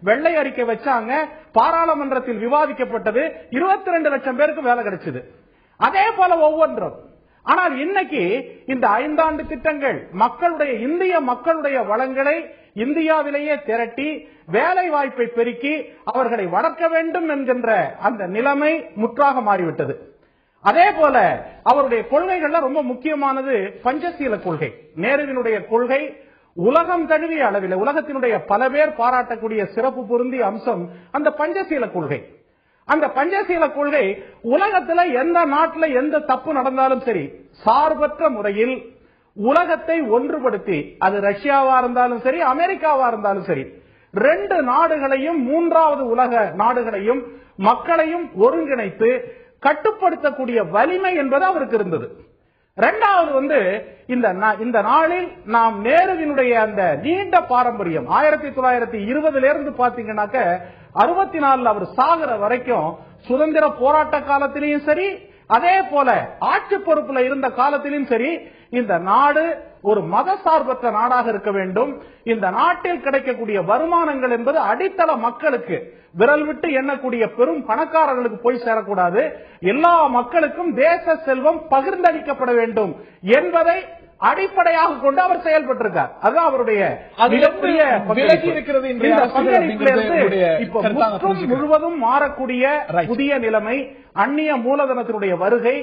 வெள்ளை அறிக்கை வச்சாங்க, பாராளுமன்றத்தில் விவாதிக்கப்பட்டது, 22 லட்சம் பேருக்கு வேலை கிடைச்சது. அதே போல ஒவ்வொன்றும். ஆனால் இன்னைக்கு இந்த 5 ஆண்டு திட்டங்கள் இந்திய மக்களுடைய வளங்களை இந்தியாவிலேயே திரட்டி வேலை வாய்ப்பை பெருக்கி அவர்களை வளர்க்க வேண்டும் என்கின்ற அந்த நிலைமை முற்றாக மாறிவிட்டது. அதே போல அவருடைய கொள்கைகள்ல ரொம்ப முக்கியமானது பஞ்சசீல கொள்கை. நேருவினுடைய கொள்கை உலகம் தழுவிய அளவில் உலகத்தினுடைய பல பேர் பாராட்டக்கூடிய சிறப்பு பொருந்திய அம்சம் அந்த பஞ்சசீல கொள்கை. அந்த பஞ்சசீல கொள்கை உலகத்துல எந்த நாட்டில் எந்த தப்பு நடந்தாலும் சரி, சார்பற்ற முறையில் உலகத்தை ஒன்றுபடுத்தி, அது ரஷ்யாவா இருந்தாலும் சரி, அமெரிக்காவா இருந்தாலும் சரி, 2 நாடுகளையும் 3வது உலக நாடுகளையும் மக்களையும் ஒருங்கிணைத்து கட்டுப்படுத்தக்கூடிய வலிமை என்பது அவருக்கு இருந்தது. 2வது இந்த நாளில் நாம் நேருவினுடைய அந்த நீண்ட பாரம்பரியம் 1920 இருந்து பாத்தீங்கன்னாக்க 64 அவர் சாகிற வரைக்கும் சுதந்திர போராட்ட காலத்திலையும் சரி, அதே போல ஆட்சி பொறுப்புல இருந்த காலத்திலும் சரி, இந்த நாடு ஒரு மதசார்பற்ற நாடாக இருக்க வேண்டும். இந்த நாட்டில் கிடைக்கக்கூடிய வருமானங்கள் என்பது அடித்தள மக்களுக்கு, விரல் விட்டு எண்ணக்கூடிய பெரும் பணக்காரர்களுக்கு போய் சேரக்கூடாது. எல்லா மக்களுக்கும் தேச செல்வம் பகிர்ந்தளிக்கப்பட வேண்டும் என்பதை அடிப்படையாக கொண்டு அவர் செயல்பட்டிருக்கார். அதுதான் அவருடைய முழுவதும் மாறக்கூடிய புதிய நிலைமை, அந்நிய மூலதனத்தினுடைய வருகை,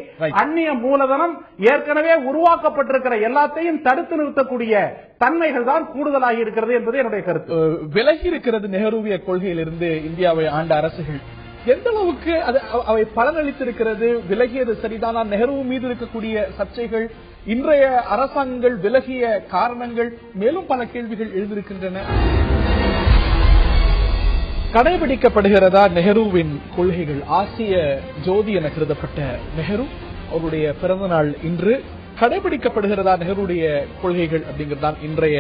அந்நிய மூலதனம் ஏற்கனவே உருவாக்கப்பட்டிருக்கிற எல்லாத்தையும் தடுத்து நிறுத்தக்கூடிய தன்மைகள் தான் கூடுதலாகி இருக்கிறது என்பது என்னுடைய கருத்து. விலகி இருக்கிறது நெஹ்ருவிய கொள்கையிலிருந்து இந்தியாவை ஆண்ட அரசுகள். எந்த அளவுக்கு அவை பலனளித்திருக்கிறது? விலகியது சரிதானா? நெஹ்ரு மீது இருக்கக்கூடிய சர்ச்சைகள், இன்றைய அரசாங்கங்கள் விலகிய காரணங்கள், மேலும் பல கேள்விகள் எழுந்திருக்கின்றன. கடைபிடிக்கப்படுகிறதா நெஹ்ருவின் கொள்கைகள்? ஆசிய ஜோதி என கருதப்பட்ட நெஹ்ரு அவருடைய பிறந்த நாள் இன்று. கடைபிடிக்கப்படுகிறதா நெஹ்ருடைய கொள்கைகள் அப்படிங்கறதுதான் இன்றைய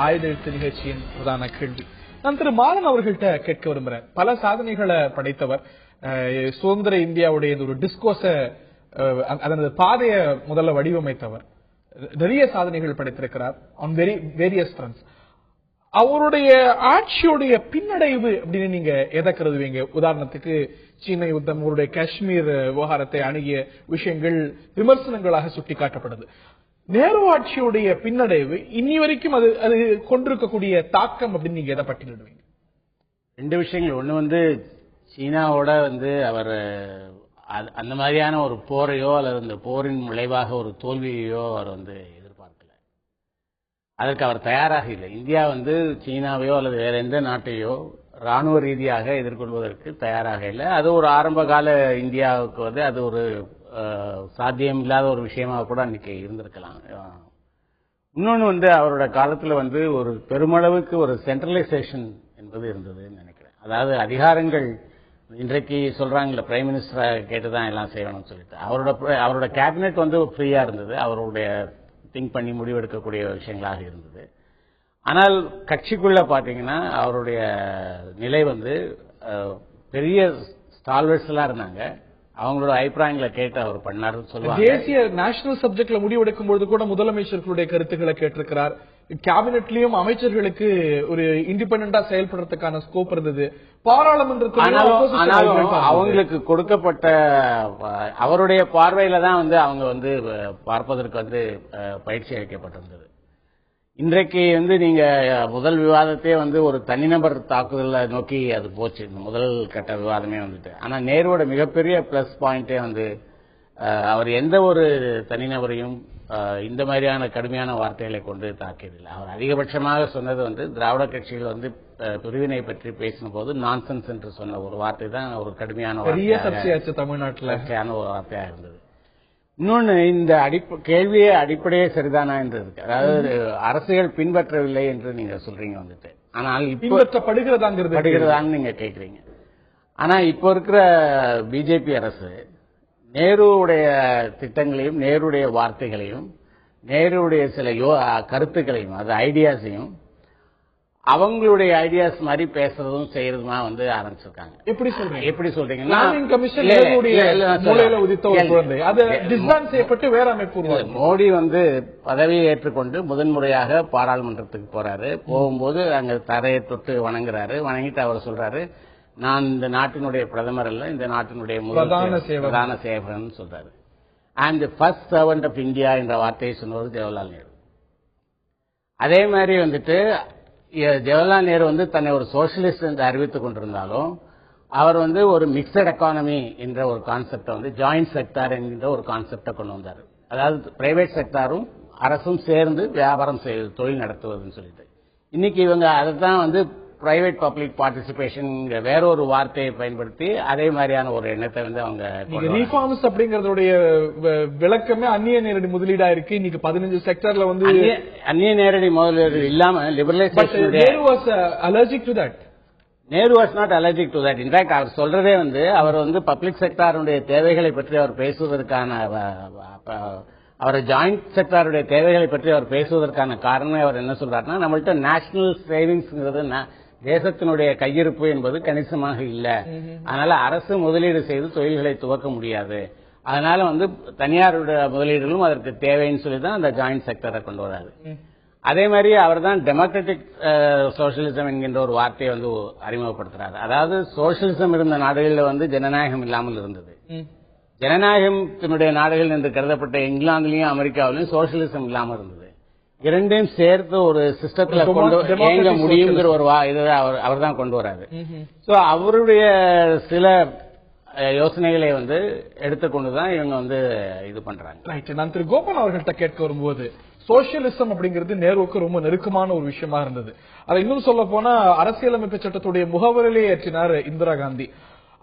ஆயுதெழுத்து நிகழ்ச்சியின் பிரதான கேள்வி. நான் திரு மாலன் அவர்கள்ட்ட கேட்க விரும்புறேன். பல சாதனைகளை படைத்தவர். சுதந்திர இந்தியாவுடைய ஒரு டிஸ்கோஸ, அதனது பாதையை முதல்ல வடிவமைத்தவர். நிறைய சாதனைகள் படைத்திருக்கிறார் ஆன் வேரியஸ் ஃப்ரண்ட்ஸ். அவருடைய ஆட்சியுடைய பின்னடைவு அப்படின்னு நீங்க எதை கருதுவீங்க? உதாரணத்துக்கு சீன யுத்தம், அவருடைய காஷ்மீர் விவகாரத்தை அணுகிய விஷயங்கள் விமர்சனங்களாக சுட்டிக்காட்டப்படுது. நேரு ஆட்சியுடைய பின்னடைவு இன்னி வரைக்கும் அது கொண்டிருக்கக்கூடிய தாக்கம் அப்படின்னு நீங்க எதை பட்டியலிடுவீங்க? 2 விஷயங்கள். ஒண்ணு சீனாவோட அவர் அந்த மாதிரியான ஒரு போரையோ அல்லது அந்த போரின் விளைவாக ஒரு தோல்வியோ அவர் எதிர்பார்க்கல. அதற்கு அவர் தயாராக இல்லை. இந்தியா சீனாவையோ அல்லது வேற எந்த நாட்டையோ ராணுவ ரீதியாக எதிர்கொள்வதற்கு தயாராக இல்லை. அது ஒரு ஆரம்ப கால இந்தியாவுக்கு அது ஒரு சாத்தியம் இல்லாத ஒரு விஷயமாக கூட அன்னைக்கு இருந்திருக்கலாம். இன்னொன்னு அவரோட காலத்துல ஒரு பெருமளவுக்கு ஒரு சென்ட்ரலைசேஷன் என்பது இருந்ததுன்னு நினைக்கிறேன். அதாவது அதிகாரங்கள் இன்றைக்கு சொல்றாங்கல்ல, பிரைம் மினிஸ்டரை கேட்டுதான் எல்லாம் செய்யணும்னு சொல்லிட்டு, அவரோட கேபினெட் ஃப்ரீயா இருந்தது. அவருடைய திங்க் பண்ணி முடிவெடுக்கக்கூடிய விஷயங்களாக இருந்தது. ஆனால் கட்சிக்குள்ள பாத்தீங்கன்னா அவருடைய நிலை பெரிய ஸ்டால்வர்ஸ் எல்லாம் இருந்தாங்க. அவங்களோட அபிப்பிராயங்களை கேட்டு அவர் பண்ணாருன்னு சொல்லுவாங்க. தேசிய நேஷனல் சப்ஜெக்ட்ல முடிவெடுக்கும் பொழுது கூட முதலமைச்சர்களுடைய கருத்துக்களை கேட்டிருக்கிறார். கேபினெட்லயும் அமைச்சர்களுக்கு ஒரு இண்டிபெண்டா செயல்படுறதுக்கான ஸ்கோப் இருந்தது. பாராளுமன்றத்தில் அவங்களுக்கு கொடுக்கப்பட்ட அவருடைய பார்வையில தான் வந்து அவங்க வந்து பார்ப்பதற்கு வந்து பயிற்சி அளிக்கப்பட்டிருந்தது. இன்றைக்கு வந்து நீங்க முதல் விவாதத்தையே வந்து ஒரு தனிநபர் தாக்குதலை நோக்கி அது போச்சு, இந்த முதல் கட்ட விவாதமே வந்துட்டு. ஆனா நேருவோட மிகப்பெரிய பிளஸ் பாயிண்டே வந்து அவர் எந்த ஒரு தனிநபரையும் இந்த மாதிரியான கடுமையான வார்த்தைகளை கொண்டு தாக்கியதில்லை. அவர் அதிகபட்சமாக சொன்னது வந்து திராவிட கட்சிகள் வந்து பிரிவினை பற்றி பேசின போது நான்சென்ஸ் என்று சொன்ன ஒரு வார்த்தை தான் ஒரு கடுமையான தமிழ்நாட்டில் ஒரு வார்த்தையாக இருந்தது. இன்னொன்னு, இந்த கேள்வியே அடிப்படையே சரிதானா என்று இருக்கு. அதாவது அரசுகள் பின்பற்றவில்லை என்று நீங்க சொல்றீங்க வந்துட்டு, ஆனால் பின்பற்றப்படுகிறதான்னு நீங்க கேக்குறீங்க. ஆனா இப்போ இருக்கிற பிஜேபி அரசு நேருடைய திட்டங்களையும் நேருடைய வார்த்தைகளையும் நேருடைய சில கருத்துக்களையும் அது ஐடியாஸையும் அவங்களுடைய ஐடியாஸ் மாதிரி பேசுறதும் செய்யறதுமா வந்து ஆரம்பிச்சிருக்காங்க. எப்படி சொல்றீங்கன்னா மோடி வந்து பதவியை ஏற்றுக்கொண்டு முதன்முறையாக பாராளுமன்றத்துக்கு போறாரு. போகும்போது அங்க தரையை தொட்டு வணங்குறாரு. வணங்கிட்டு அவர் சொல்றாரு, நான் இந்த நாட்டினுடைய பிரதமர் அல்ல, இந்த நாட்டினுடைய பிரதான சேவகன் சொல்றாரு. And first servant of India என்ற வார்த்தையை சொன்னவர் ஜவஹர்லால் நேரு. அதே மாதிரி வந்துட்டு ஜவஹர்லால் நேரு வந்து தன்னை ஒரு சோசியலிஸ்ட் என்று அறிவித்துக் கொண்டிருந்தாலும் அவர் வந்து ஒரு மிக்சட் எக்கானமி என்ற ஒரு கான்செப்டை வந்து ஜாயிண்ட் செக்டார் என்கின்ற ஒரு கான்செப்டை கொண்டு வந்தார். அதாவது பிரைவேட் செக்டாரும் அரசும் சேர்ந்து வியாபாரம் தொழில் நடத்துவதுன்னு சொல்லிட்டு. இன்னைக்கு இவங்க அதை தான் வந்து பிரைவேட் பப்ளிக் பார்ட்டிசிபேஷன் வேற ஒரு வார்த்தையை பயன்படுத்தி அதே மாதிரியான ஒரு எண்ணத்தை வந்து அவங்க ரீஃபார்ம்ஸ் அப்படிங்கறதுடைய விளக்கமே அந்நிய நேரடி முதலீடா இருக்கு. இன்னைக்கு 15 செக்டர்ல வந்து அந்நிய நேரடி முதலீடு இல்லாம liberalisation. Nehru was not allergic to that. In fact அவர் சொல்றதே வந்து அவர் வந்து பப்ளிக் செக்டாருடைய தேவைகளை பற்றி அவர் பேசுவதற்கான அவர் ஜாயிண்ட் செக்டாருடைய தேவைகளை பற்றி அவர் பேசுவதற்கான காரணமே அவர் என்ன சொல்றாருன்னா, நம்மள்ட்ட நேஷனல் சேவிங்ஸ்ங்கிறது தேசத்தினுடைய கையிருப்பு என்பது கணிசமாக இல்ல, அதனால அரசு முதலீடு செய்து தொழில்களை துவக்க முடியாது, அதனால வந்து தனியாருடைய முதலீடுகளும் அதற்கு தேவைன்னு சொல்லிதான் அந்த ஜாயிண்ட் செக்டரை கொண்டு வராது. அதே மாதிரி அவர் தான் டெமோக்ராட்டிக் சோசியலிசம் என்கின்ற ஒரு வார்த்தையை வந்து அறிமுகப்படுத்துறாரு. அதாவது சோசியலிசம் இருந்த நாடுகளில் வந்து ஜனநாயகம் இல்லாமல் இருந்தது. ஜனநாயகத்தினுடைய நாடுகள் என்று கருதப்பட்ட இங்கிலாந்துலயும் அமெரிக்காவிலும் சோசியலிசம் இல்லாமல் இருந்தது. இரண்டையும் சேர்த்து ஒரு சிஸ்டத்துல கொண்டு இயங்க முடியுங்கிற ஒரு அவர் தான் கொண்டு வராரு. சோ அவருடைய சில யோசனைகளை வந்து எடுத்துக்கொண்டுதான் இவங்க வந்து இது பண்றாங்க. நான் திரு கோபால் அவர்கள்ட்ட கேட்க வரும்போது, சோசியலிசம் அப்படிங்கிறது நேருவுக்கு ரொம்ப நெருக்கமான ஒரு விஷயமா இருந்தது. அதை இன்னும் சொல்ல போனா அரசியலமைப்பு சட்டத்துடைய முகவரிலே ஏற்றினார் இந்திரா காந்தி.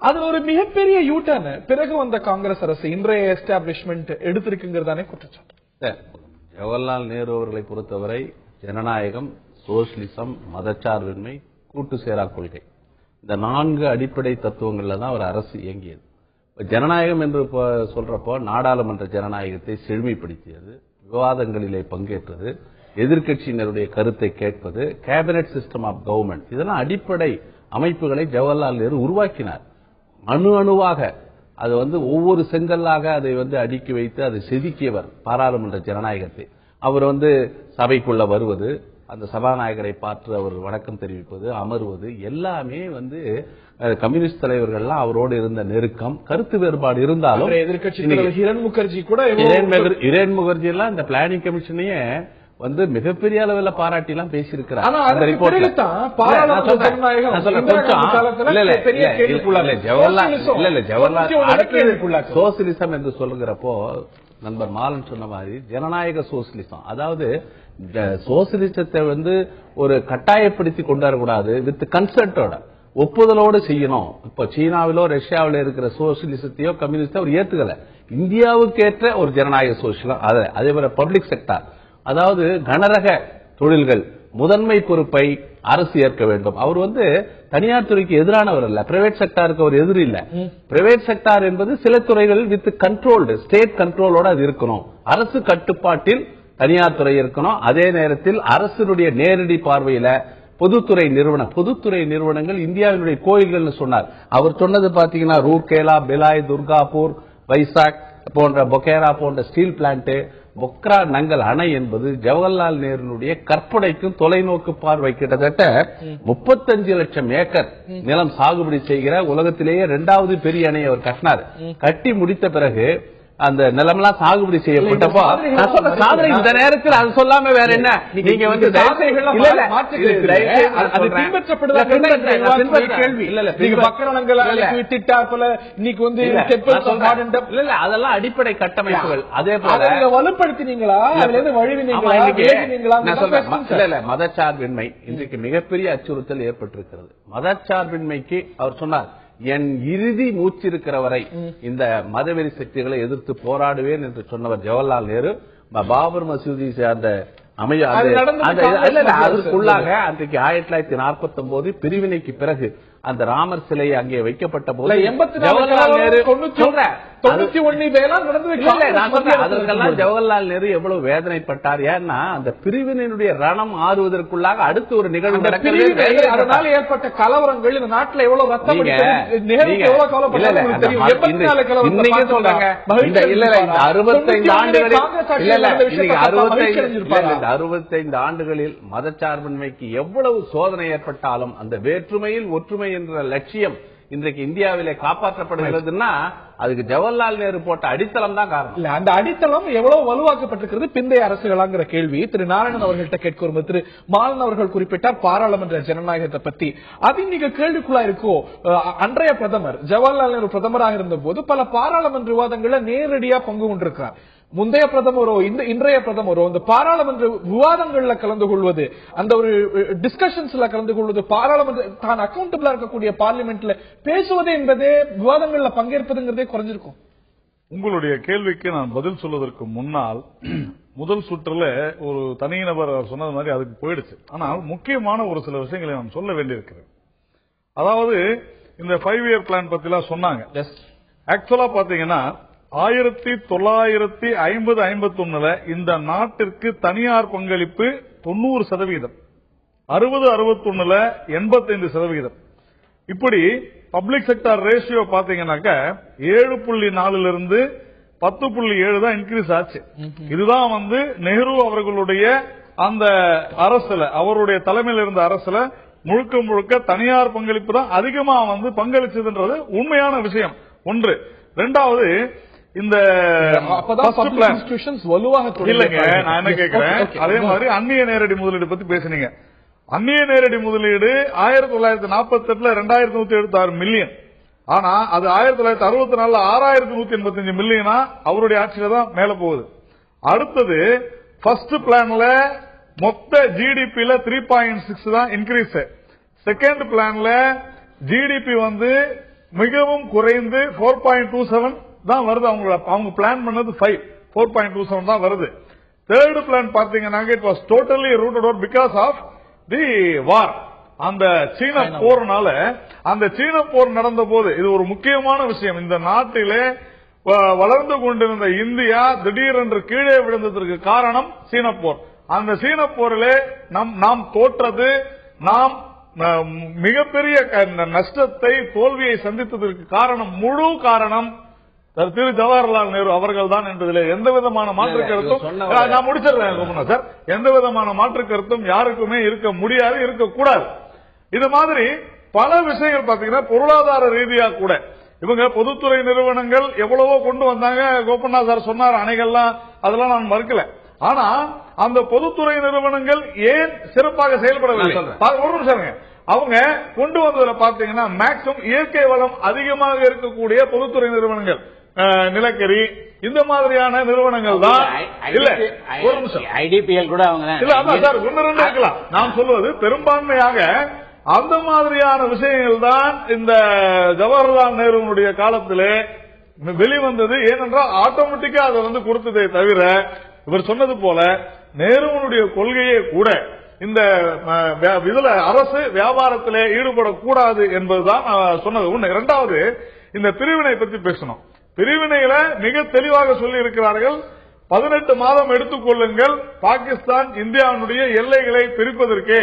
அதுல ஒரு மிகப்பெரிய யூட்டர்ன் பிறகு வந்த காங்கிரஸ் அரசு இன்றைய எஸ்டாபிளிஷ்மெண்ட் எடுத்திருக்குங்கிறதானே குற்றச்சாட்டு. ஜவஹர்லால் நேரு அவர்களை பொறுத்தவரை ஜனநாயகம், சோசியலிசம், மதச்சார்பின்மை, கூட்டு சேரா கொள்கை, இந்த 4 அடிப்படை தத்துவங்கள்ல தான் அவர் அரசு இயங்கியது. ஜனநாயகம் என்று சொல்றப்போ நாடாளுமன்ற ஜனநாயகத்தை செழுமைப்படுத்தியது, விவாதங்களிலே பங்கேற்றது, எதிர்க்கட்சியினருடைய கருத்தை கேட்பது, கேபினட் சிஸ்டம் ஆஃப் கவர்மெண்ட், இதெல்லாம் அடிப்படை அமைப்புகளை ஜவஹர்லால் நேரு உருவாக்கினார். அணுவாக அது வந்து ஒவ்வொரு செங்கல்லாக அதை வந்து அடுக்கி வைத்து அதை செதுக்கியவர் பாராளுமன்ற ஜனநாயகத்தை. அவர் வந்து சபைக்குள்ள வருவது, அந்த சபாநாயகரை பார்த்து அவர் வணக்கம் தெரிவிப்பது, அமர்வது, எல்லாமே வந்து கம்யூனிஸ்ட் தலைவர்கள்லாம் அவரோடு இருந்த நெருக்கம், கருத்து வேறுபாடு இருந்தாலும் எதிர்க்கட்சி ஹிரண் முகர்ஜி கூட ஹிரண் முகர்ஜி எல்லாம் இந்த பிளானிங் கமிஷனையே வந்து மிகப்பெரிய அளவில் பாராட்டி எல்லாம் பேசியிருக்கிறார். சோசியலிசம் என்று சொல்லுகிறப்போ நண்பர் மாலன் சொன்ன மாதிரி ஜனநாயக சோசியலிசம், அதாவது சோசியலிசத்தை வந்து ஒரு கட்டாயப்படுத்தி கொண்டு வரக்கூடாது, வித் கன்சென்ட்டோட ஒப்புதலோடு செய்யணும். இப்ப சீனாவிலோ ரஷ்யாவிலோ இருக்கிற சோசியலிசத்தையோ கம்யூனிஸ்டோ அவர் ஏற்றுக்கல. இந்தியாவுக்கு ஏற்ற ஒரு ஜனநாயக சோசியலிசம், அதே போல பப்ளிக் செக்டார், அதாவது கனரக தொழில்கள் முதன்மை பொறுப்பை அரசு ஏற்க வேண்டும். அவர் வந்து தனியார் துறைக்கு எதிரானவர் அல்ல, பிரைவேட் செக்டாருக்கு அவர் எதிரி இல்ல. பிரைவேட் செக்டார் என்பது சில துறைகள் வித் கண்ட்ரோல்டு, ஸ்டேட் கண்ட்ரோலோட அது இருக்கணும். அரசு கட்டுப்பாட்டில் தனியார் துறை இருக்கணும். அதே நேரத்தில் அரசினுடைய நேரடி பார்வையில பொதுத்துறை நிறுவனங்கள் இந்தியாவினுடைய கோயில்கள் சொன்னார். அவர் சொன்னது பாத்தீங்கன்னா ரூர்கேலா, பிலாய், துர்காபூர், வைசாக், போன்ற பொக்கேரா போன்ற ஸ்டீல் பிளான்ட், பொக்ரா நங்கல் அணை என்பது ஜவஹர்லால் நேருனுடைய கற்பனைக்கும் தொலைநோக்கு பார்வை. கிட்டத்தட்ட 35 லட்சம் ஏக்கர் நிலம் சாகுபடி செய்கிற உலகத்திலேயே 2வது பெரிய அணை அவர் கட்டினார். கட்டி முடித்த பிறகு அந்த நிலமெல்லாம் சாகுபடி செய்யப்பட்டப்போ சாதனை இந்த நேரத்தில் அது சொல்லாம வேற என்ன? நீங்க வந்து அதெல்லாம் அடிப்படை கட்டமைப்புகள். அதே போல வலுப்படுத்தினீங்களா, மதச்சார்பின்மை இன்றைக்கு மிகப்பெரிய அச்சுறுத்தல் ஏற்பட்டிருக்கிறது. மதச்சார்பின்மைக்கு அவர் சொன்னார், என் இறுதி மூச்சு இருக்கிற வரை இந்த மதவெறி சக்திகளை எதிர்த்து போராடுவேன் என்று சொன்னவர் ஜவஹர்லால் நேரு. பாபர் மசூதி சேர்ந்த அதுக்குள்ளாக அன்றைக்கு 1949 பிரிவினைக்கு பிறகு அந்த ராமர் சிலை அங்கே வைக்கப்பட்ட போது ஜவஹர்லால் நேரு அதற்கெல்லாம் ஜவஹர்லால் நேரு எவ்வளவு வேதனைப்பட்டார். ஏன்னா அந்த பிரிவினையினுடைய ரணம் ஆறுவதற்குள்ளாக அடுத்து ஒரு நிகழ்வு அதனால ஏற்பட்ட கலவரங்கள் இந்த நாட்டில் எவ்வளவு ரத்தம் இன்னைக்கு சொல்றாங்க. 65 ஆண்டுகளில் மதச்சார்பின்மைக்கு எவ்வளவு சோதனை ஏற்பட்டாலும் அந்த வேற்றுமையில் ஒற்றுமை என்ற லட்சியம் இன்றைக்கு இந்தியாவிலே காப்பாற்றப்படுகிறதுன்னா அதுக்கு ஜவஹர்லால் நேரு போட்ட அடித்தளம் தான் காரணம். இல்ல, அந்த அடித்தளம் எவ்வளவு வலுவாக்கப்பட்டிருக்கிறது பிந்தைய அரசுகளாங்கிற கேள்வி திரு நாராயணன் அவர்கள்ட்ட கேட்க வரும்போது திரு மாலன் அவர்கள் குறிப்பிட்டார் பாராளுமன்ற ஜனநாயகத்தை பத்தி. அது இன்னைக்கு கேள்விக்குள்ளா இருக்கோ? அன்றைய பிரதமர் ஜவஹர்லால் நேரு பிரதமராக இருந்த போது பல பாராளுமன்ற விவாதங்கள்ல நேரடியா பங்கு கொண்டிருக்கிறார். முந்தைய பிரதமரோ இன்றைய பிரதமரோ இந்த பாராளுமன்ற விவாதங்கள்ல கலந்து கொள்வது, அந்த ஒரு டிஸ்கஷன்ஸ்ல கலந்து கொள்வது, பாராளுமன்ற தான் அக்கௌண்டபிளா இருக்கக்கூடிய பார்லிமெண்ட்ல பேசுவது என்பதே விவாதங்கள்ல பங்கேற்பதுங்கிறதே குறைஞ்சிருக்கும். உங்களுடைய கேள்விக்கு நான் பதில் சொல்வதற்கு முன்னால் முதல் சுற்றுல ஒரு தனிநபர் சொன்னது மாதிரி அதுக்கு போயிடுச்சு. ஆனால் முக்கியமான ஒரு சில விஷயங்களை நான் சொல்ல வேண்டியிருக்கிறேன். அதாவது இந்த 5 இயர் பிளான் பத்தி எல்லாம் சொன்னாங்க. ஆக்சுவலா பாத்தீங்கன்னா 1950-51 இந்த நாட்டிற்கு தனியார் பங்களிப்பு 90%, 60-61 85%. இப்படி பப்ளிக் செக்டார் ரேஷியோ பாத்தீங்கன்னாக்க 7.4 10.7 தான் இன்க்ரீஸ் ஆச்சு. இதுதான் வந்து நெஹ்ரு அவர்களுடைய அந்த அரசுல, அவருடைய தலைமையில் இருந்த அரசுல முழுக்க முழுக்க தனியார் பங்களிப்பு தான் அதிகமா வந்து பங்களிச்சதுன்றது உண்மையான விஷயம். ஒன்று. இரண்டாவது, இந்த இல்லைங்க, நான் என்ன கேட்கிறேன், அதே மாதிரி அந்நிய நேரடி முதலீடு பத்தி பேசுனீங்க. அந்நிய நேரடி முதலீடு 1948 2176 மில்லியன். ஆனா அது 1964 6185 மில்லியனா அவருடைய ஆட்சியில தான் மேல போகுது. அடுத்தது ஃபர்ஸ்ட் பிளான்ல மொத்த ஜிடிபில 3.6 தான் இன்க்ரீஸ். செகண்ட் பிளான்ல ஜிடிபி வந்து மிகவும் குறைந்து 4.27 தான் வருது. அவங்க பிளான் பண்ணது 4.27 தான் வருது. தேர்ட் பிளான் பாத்தீங்கன்னா it was totally routed out because of the war. அந்த சீன போர்னால, அந்த சீன போர் நடந்த போது இது ஒரு முக்கியமான விஷயம். இந்த நாட்டிலே வளர்ந்து கொண்டிருந்த இந்தியா திடீரென்று கீழே விழுந்ததற்கு காரணம் சீன போர். அந்த சீன போரிலே நாம் தோற்றது, நாம் மிகப்பெரிய நஷ்டத்தை தோல்வியை சந்தித்ததற்கு காரணம், முழு காரணம் திரு ஜவஹர்லால் நேரு அவர்கள் தான் என்பதில் எந்த விதமான மாற்று கருத்தும் நான் முடிச்சிடுறேன் சார். எந்த விதமான மாற்று கருத்தும் யாருக்குமே இருக்க முடியாது, இருக்கக்கூடாது. இது மாதிரி பல விஷயங்கள் பாத்தீங்கன்னா பொருளாதார ரீதியா கூட இவங்க பொதுத்துறை நிறுவனங்கள் எவ்வளவோ கொண்டு வந்தாங்க. கோபண்ணா சார் சொன்னார் அணைகள்லாம், அதெல்லாம் நான் மறுக்கல. ஆனா அந்த பொதுத்துறை நிறுவனங்கள் ஏன் சிறப்பாக செயல்படவில்லை? ஒரு நிமிஷம், அவங்க கொண்டு வந்ததுல பாத்தீங்கன்னா மேக்சிமம் இயற்கை வளம் அதிகமாக இருக்கக்கூடிய பொதுத்துறை நிறுவனங்கள், நிலக்கரி, இந்த மாதிரியான நிறுவனங்கள் தான். இல்ல ஒரு நிமிஷம், ஐடிபிஎல் கூட அவங்க இல்ல சார், ஒன்னு ரெண்டு இருக்கலாம். நான் சொல்வது பெரும்பான்மையாக அந்த மாதிரியான விஷயங்கள் தான் இந்த ஜவஹர்லால் நேருடைய காலத்திலே வெளிவந்தது. ஏனென்றால் ஆட்டோமேட்டிக்கா அதை வந்து கொடுத்ததே தவிர, இவர் சொன்னது போல நேருவனுடைய கொள்கையே கூட இந்த இதுல அரசு வியாபாரத்திலே ஈடுபடக்கூடாது என்பதுதான் சொன்னது ஒண்ணு. இரண்டாவது, இந்த பிரிவினை பத்தி பேசணும். பிரிவினையில மிக தெளிவாக சொல்லி இருக்கிறார்கள், 18 மாதம் எடுத்துக் கொள்ளுங்கள் பாகிஸ்தான் இந்தியாவுடைய எல்லைகளை பிரிப்பதற்கே.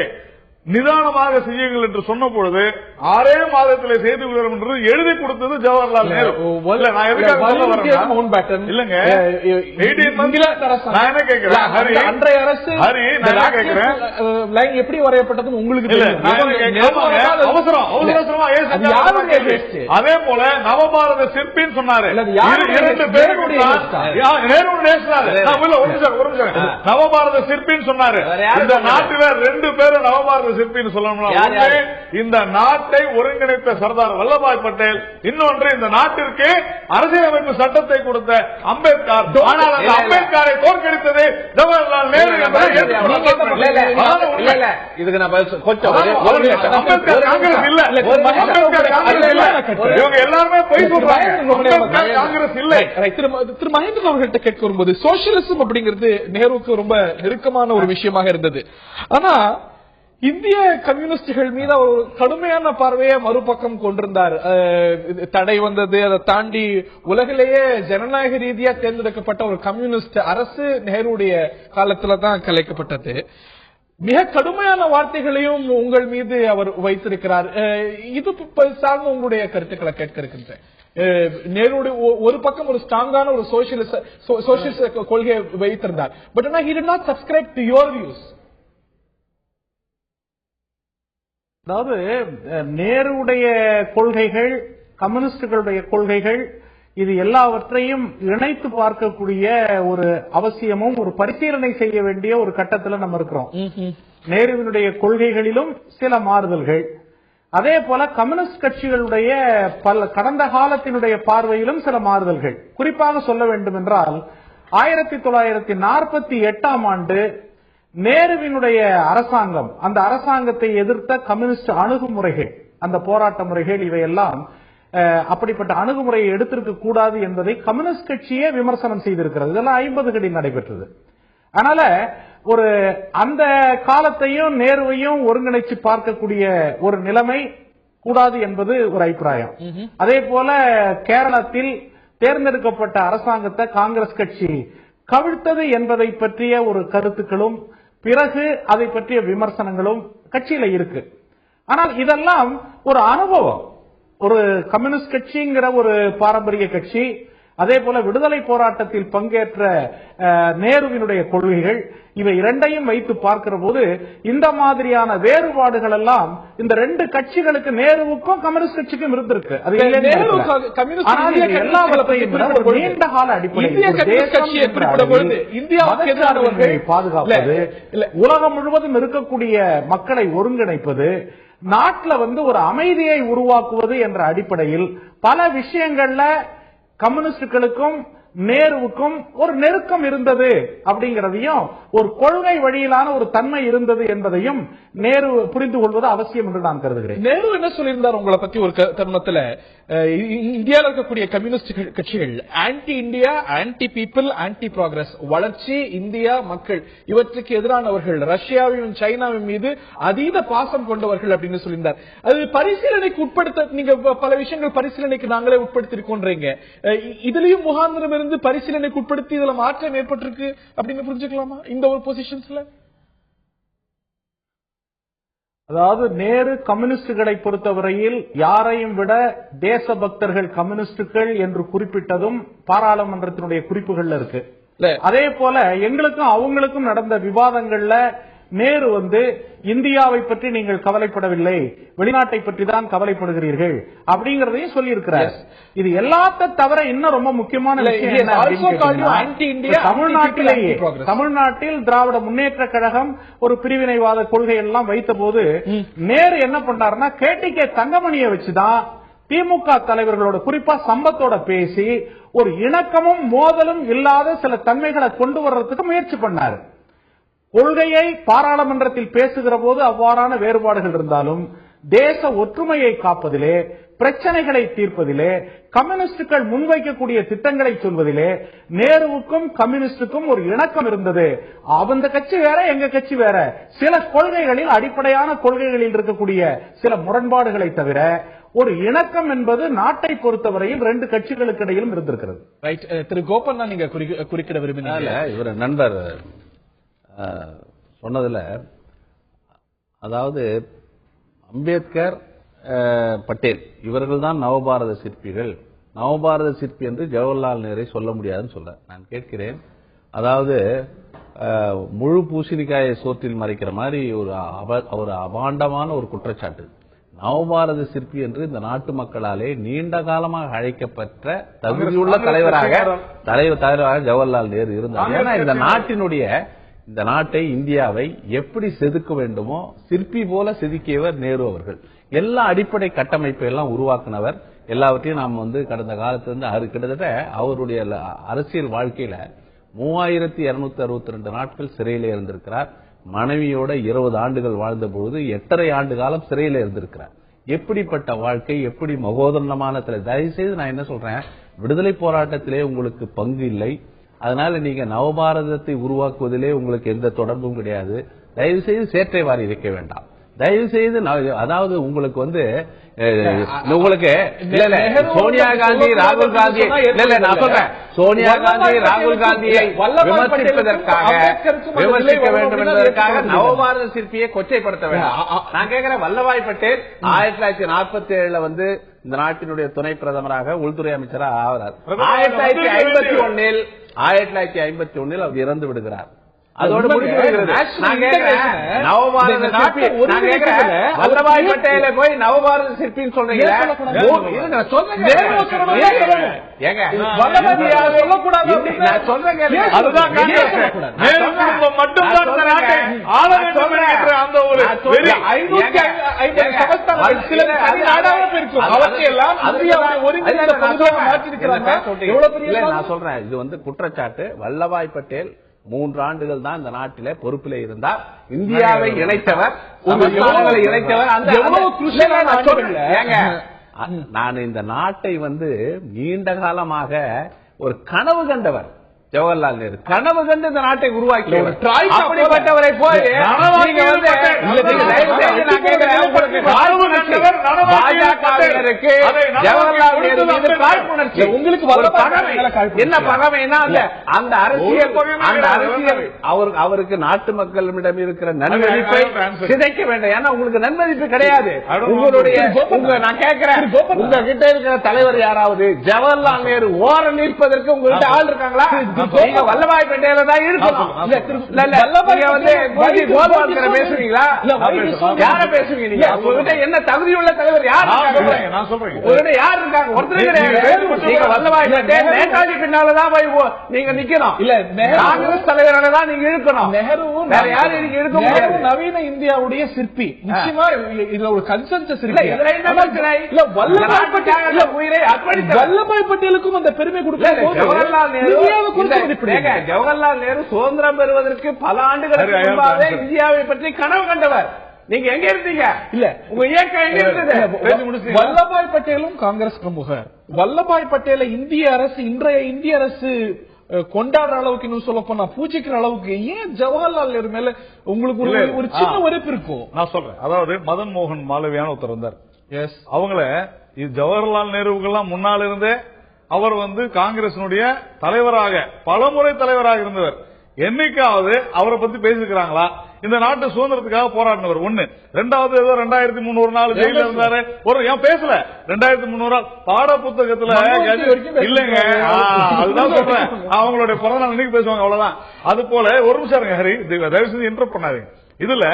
நிதானமாக செய்யுங்கள் என்று சொன்ன பொழுது 6 மாதத்தில் செய்து விடுவோம் என்று எழுதி கொடுத்தது ஜவஹர்லால் நேரு. நான் எதுக்காக சொல்ல வரேன் இல்லங்க, நான் என்ன கேட்கிறேன், அன்றைய அரசு எப்படி வரையப்பட்டதுன்னு உங்களுக்கு அவசரமா அதே போல நவபாரத சிற்பின்னு சொன்னாரு. 2 பேருக்கு நவபாரத சிற்பின்னு சொன்னாரு. இந்த நாட்டில 2 பேரும் நவபாரத சிற்பின்னு சொல்லணும்னா இந்த நாட்டை ஒருங்கிணைத்த சர்தார் வல்லபாய் பட்டேல், இன்னொன்று இந்த நாட்டிற்கு அரசியலமைப்பு சட்டத்தை கொடுத்த அம்பேத்கர். ஆனால் அந்த அம்பேத்கரை தோற்கடித்தது ஜவஹர்லால் நேரு. இதுக்கு நான் கொஞ்சம் அம்பேத்கர் காங்கிரஸ் இல்ல, அம்பேத்கர் காங்கிரஸ் இல்ல, இவங்க எல்லாருமே பொய் சொல்றாங்க. காங்கிரஸ் இல்லை. திரு மகேந்திரன் அவர்கள்ட்ட கேட்க வரும்போது சோசியலிசம் அப்படிங்கிறது நேருவுக்கு ரொம்ப நெருக்கமான ஒரு விஷயமாக இருந்தது. ஆனா இந்திய கம்யூனிஸ்டுகள் மீது அவர் கடுமையான பார்வையை மறுபக்கம் கொண்டிருந்தார். தடை வந்தது, அதை தாண்டி உலகிலேயே ஜனநாயக ரீதியா தேர்ந்தெடுக்கப்பட்ட ஒரு கம்யூனிஸ்ட் அரசு நேருடைய காலத்துல தான் கலைக்கப்பட்டது. மிக கடுமையான வார்த்தைகளையும் உங்கள் மீது அவர் வைத்திருக்கிறார். இது சார்ந்த உங்களுடைய கருத்துக்களை கேட்க இருக்கின்றேன். நேருடைய ஒரு பக்கம் ஒரு ஸ்ட்ராங்கான ஒரு சோசியலிஸ்ட் கொள்கையை வைத்திருந்தார். பட் ஆனா he did not subscribe to your views. அதாவது நேருடைய கொள்கைகள், கம்யூனிஸ்டுகளுடைய கொள்கைகள், இது எல்லாவற்றையும் இணைத்து பார்க்கக்கூடிய ஒரு அவசியமும் ஒரு பரிசீலனை செய்ய வேண்டிய ஒரு கட்டத்தில் நம்ம இருக்கிறோம். நேருவினுடைய கொள்கைகளிலும் சில மாறுதல்கள், அதே போல கம்யூனிஸ்ட் கட்சிகளுடைய கடந்த காலத்தினுடைய பார்வையிலும் சில மாறுதல்கள். குறிப்பாக சொல்ல வேண்டும் என்றால் 1948ஆம் ஆண்டு நேருவினுடைய அரசாங்கம், அந்த அரசாங்கத்தை எதிர்த்த கம்யூனிஸ்ட் அணுகுமுறைகள், அந்த போராட்ட முறைகள், இவையெல்லாம் அப்படிப்பட்ட அணுகுமுறையை எடுத்திருக்க கூடாது என்பதை கம்யூனிஸ்ட் கட்சியே விமர்சனம் செய்திருக்கிறது. இதெல்லாம் 50களில் நடைபெற்றது. அதனால ஒரு அந்த காலத்தையும் நேருவையும் ஒருங்கிணைச்சு பார்க்கக்கூடிய ஒரு நிலைமை கூடாது என்பது ஒரு அபிப்பிராயம். அதே போல கேரளத்தில் தேர்ந்தெடுக்கப்பட்ட அரசாங்கத்தை காங்கிரஸ் கட்சி கவிழ்த்தது என்பதை பற்றிய ஒரு கருத்துக்களும் பிறகு அதை பற்றிய விமர்சனங்களும் கட்சியில இருக்கு. ஆனால் இதெல்லாம் ஒரு அனுபவம். ஒரு கம்யூனிஸ்ட் கட்சிங்கிற ஒரு பாரம்பரிய கட்சி, அதே போல விடுதலை போராட்டத்தில் பங்கேற்ற நேருவினுடைய கொள்கைகள், இவை இரண்டையும் வைத்து பார்க்கிற போது இந்த மாதிரியான வேறுபாடுகள் எல்லாம் இந்த 2 கட்சிகளுக்கு, நேருவுக்கும் கம்யூனிஸ்ட் கட்சிக்கும் இருந்திருக்கு. அது நீண்ட கால அடிப்படையில் பாதுகாப்பது, உலகம் முழுவதும் இருக்கக்கூடிய மக்களை ஒருங்கிணைப்பது, நாட்டில் ஒரு அமைதியை உருவாக்குவது என்ற அடிப்படையில் பல விஷயங்கள்ல கம்யூனிஸ்டுகளுக்கும் நேருவுக்கும் ஒரு நெருக்கம் இருந்தது அப்படிங்கிறதையும், ஒரு கொள்கை வழியிலான ஒரு தன்மை இருந்தது என்பதையும் நேரு புரிந்து கொள்வது அவசியம் என்று நான் கருதுகிறேன். நேரு என்ன சொல்லியிருந்தார் உங்களை பத்தி ஒரு தருணத்துல? இந்தியாவில் இருக்கக்கூடிய கம்யூனிஸ்ட் கட்சிகள் anti India, anti people, anti progress, வளர்ச்சி, இந்தியா, மக்கள் இவற்றுக்கு எதிரானவர்கள், ரஷ்யாவையும் சைனாவின் மீது அதீத பாசம் கொண்டவர்கள் அப்படின்னு சொல்லியிருந்தார். அது பரிசீலனைக்கு உட்படுத்த, நீங்க பல விஷயங்கள் பரிசீலனைக்கு நாங்களே உட்படுத்திருக்கோன்றீங்க. இதுலயும் முகாந்திரம் இருந்து பரிசீலனைக்கு உட்படுத்தி இதுல மாற்றம் ஏற்பட்டிருக்கு அப்படின்னு புரிஞ்சுக்கலாமா இந்த ஒரு பொசிஷன்ஸ்ல? அதாவது நேரு கம்யூனிஸ்டுகளை பொறுத்தவரையில் யாரையும் விட தேசபக்தர்கள் கம்யூனிஸ்டுகள் என்று குறிப்பிட்டதும் பாராளுமன்றத்தினுடைய குறிப்புகள்ல இருக்கு. அதே போல எங்களுக்கும் அவங்களுக்கும் நடந்த விவாதங்கள்ல நேரு இந்தியாவை பற்றி நீங்கள் கவலைப்படவில்லை, வெளிநாட்டை பற்றி தான் கவலைப்படுகிறீர்கள் அப்படிங்கறதையும் சொல்லி இருக்கிறார். இது எல்லாத்த தவிர இன்னும் ரொம்ப முக்கியமான விஷயம் தமிழ்நாட்டில் திராவிட முன்னேற்ற கழகம் ஒரு பிரிவினைவாத கொள்கை எல்லாம் வைத்த போது நேரு என்ன பண்றாருன்னா, கேடிகே தங்கமணியை வச்சுதான் திமுக தலைவர்களோட, குறிப்பா சம்பத்தோட பேசி ஒரு இணக்கமும் மோதலும் இல்லாத சில தன்மைகளை கொண்டு வர்றதுக்கு முயற்சி பண்ணாரு. கொள்கையை பாராளுமன்றத்தில் பேசுகிற போது அவ்வாறான வேறுபாடுகள் இருந்தாலும் தேச ஒற்றுமையை காப்பதிலே, பிரச்சனைகளை தீர்ப்பதிலே, கம்யூனிஸ்டுகள் முன்வைக்கக்கூடிய திட்டங்களை சொல்வதிலே நேருவுக்கும் கம்யூனிஸ்டுக்கும் ஒரு இணக்கம் இருந்தது. அந்த கட்சி வேற, எங்க கட்சி வேற, சில கொள்கைகளில், அடிப்படையான கொள்கைகளில் இருக்கக்கூடிய சில முரண்பாடுகளை தவிர ஒரு இணக்கம் என்பது நாட்டை பொறுத்தவரையில் 2 கட்சிகளுக்கு இடையிலும் இருந்திருக்கிறது. திரு கோபண்ணா, நீங்க குறிப்பிட விரும்பினால இவர் நண்பர் சொன்னதுல அதாவது அம்பேத்கர், பட்டேல் இவர்கள் தான் நவபாரத சிற்பிகள். நவபாரத சிற்பி என்று ஜவஹர்லால் நேரை சொல்ல முடியாதுன்னு சொல்ற. நான் கேட்கிறேன், அதாவது முழு பூசணிக்காயை சோற்றில் மறைக்கிற மாதிரி ஒரு அபாண்டமான ஒரு குற்றச்சாட்டு. நவபாரத சிற்பி என்று இந்த நாட்டு மக்களாலே நீண்ட காலமாக அழைக்கப்பட்ட தகுதியுள்ள தலைவராக ஜவஹர்லால் நேரு இருந்தார். ஏன்னா இந்த நாட்டை இந்தியாவை எப்படி செதுக்க வேண்டுமோ சிற்பி போல செதுக்கியவர் நேரு அவர்கள். எல்லா அடிப்படை கட்டமைப்பை எல்லாம் உருவாக்குனவர். எல்லாவற்றையும் நாம் கடந்த காலத்திலிருந்து கிட்டத்தட்ட அவருடைய அரசியல் வாழ்க்கையில 3262 நாட்கள் சிறையில இருந்திருக்கிறார். மனைவியோட 20 ஆண்டுகள் வாழ்ந்த பொழுது 8.5 ஆண்டு காலம் சிறையில இருந்திருக்கிறார். எப்படிப்பட்ட வாழ்க்கை, எப்படி மகோதரணமான தயவு செய்து நான் என்ன சொல்றேன், விடுதலை போராட்டத்திலே உங்களுக்கு பங்கு இல்லை, அதனால நீங்க நவபாரதத்தை உருவாக்குவதிலே உங்களுக்கு எந்த தொடர்பும் கிடையாது. தயவு செய்து சேற்றை வாரி வைக்க வேண்டாம். தயவு செய்து அதாவது உங்களுக்கு உங்களுக்கு சோனியா காந்தி ராகுல் காந்தி நான் சொல்றேன், சோனியா காந்தி ராகுல் காந்தியை விமர்சிப்பதற்காக விமர்சிக்க வேண்டும் என்பதற்காக நவபாரத சிற்பியை கொச்சைப்படுத்த வேண்டாம். நான் கேட்கிறேன், வல்லபாய் பட்டேல் 1947 இந்த நாட்டினுடைய துணை பிரதமராக உள்துறை அமைச்சராக ஆகிறார். 1951 அவர் இறந்து விடுகிறார். அதோடு வல்லபாய் பட்டேல போய் நவபாரத சிற்பின்னு சொல்றீங்க. நான் சொல்றேன், இது குற்றச்சாட்டு. வல்லபாய் பட்டேல் 3 ஆண்டுகள் தான் இந்த நாட்டிலே பொறுப்பிலே இருந்தார். இந்தியாவை இணைத்தவர், நான் இந்த நாட்டை நீண்ட காலமாக ஒரு கனவு கண்டவர் ஜவஹர்லால் நேரு. கனவு கண்டு இந்த நாட்டை உருவாக்கியவர். அப்படிப்பட்டவரை போய் பாஜகவினருக்கு ஜவஹர்லால் நேரு மீது காழ்ப்புணர்ச்சி. உங்களுக்கு என்ன பகமைன்னா அந்த அரசியல் அவருக்கு நாட்டு மக்களிடம் இருக்கிற நன்மதிப்பை சிதைக்க வேண்டும். ஏன்னா உங்களுக்கு நன்மதிப்பு கிடையாது. நான் கேட்கிறேன், உங்ககிட்ட இருக்கிற தலைவர் யாராவது ஜவஹர்லால் நேரு ஓரம் நிற்பதற்கு உங்ககிட்ட ஆள் இருக்காங்களா? நீங்க வல்லபாய் பட்டேல தான் இருக்கணும். பேசுவீங்களா? யார பேசுவீங்க? நீங்க உங்ககிட்ட என்ன தகுதியுள்ள தலைவர் யார் உங்ககிட்ட யார் இருக்காங்க? ஒருத்தர் கிடையாது. நீங்க வல்லபாய் பட்டேல் நேதாஜி பின்னாலதான் போய் நீங்க நிக்கணும். இல்ல காங்கிரஸ் தலைவரான தான் நீங்க இருக்கணும். நெஹ்ருவும் வேற யாரும் நீங்க இருக்க முடியாது. நவீன இந்தியாவுடைய சிற்பி. நிச்சயமா இதுல ஒரு கன்சென்சஸ் இருக்கு. இல்ல வல்லபாய் பட்டேல் உயிரை அர்ப்பணித்த வல்லபாய் பட்டேலுக்கும் அந்த பெருமை கொடுக்க ஜவஹர்லால் நேரு ஜவஹர்லால் நேரு சுதந்திரம் பெறுவதற்கு பல ஆண்டுகளுக்கு முன்பாக இந்தியாவை பற்றி கனவு கண்டவர். நீங்க எங்க இருந்தீங்க? இல்ல உங்க இயக்கம் எங்க இருந்தது? வல்லபாய் பட்டேலும் காங்கிரஸ் பிரமுகர். வல்லபாய் பட்டேல இன்றைய இந்திய அரசு கொண்டாடுற அளவுக்கு, இன்னும் சொல்ல போனா பூஜிக்கிற அளவுக்கு ஏன் ஜவஹர்லால் நேரு மேல உங்களுக்கு ஒரு சின்ன வெறுப்பு இருக்கும்? நான் சொல்றேன், அதாவது மதன் மோகன் மாளவியான ஒருத்தர் இருந்தார். அவங்கள ஜவஹர்லால் நேருவுக்கெல்லாம் முன்னால் இருந்தே அவர் காங்கிரசினுடைய தலைவராக பலமுறை தலைவராக இருந்தவர். என்னைக்காவது அவரை பத்தி பேசிக்கிறாங்களா? இந்த நாட்டு சுதந்திரத்துக்காக போராடினவர் ஒண்ணு. ரெண்டாவது ஏதோ 2300 நாள் ஜெயில இருந்தாரு. ஏன் பேசல? 2300 நாள் பாட புத்தகத்துல இல்லங்க. அதுதான் சொல்றேன், அவங்களுடைய பிறந்த நாள் இன்னைக்கு பேசுவாங்க, அவ்வளவுதான். அது போல ஒரு நிமிஷம் இருங்க ஹரி, தயவு செஞ்சு இன்டரப்ட் பண்ணாதீங்க. இதுல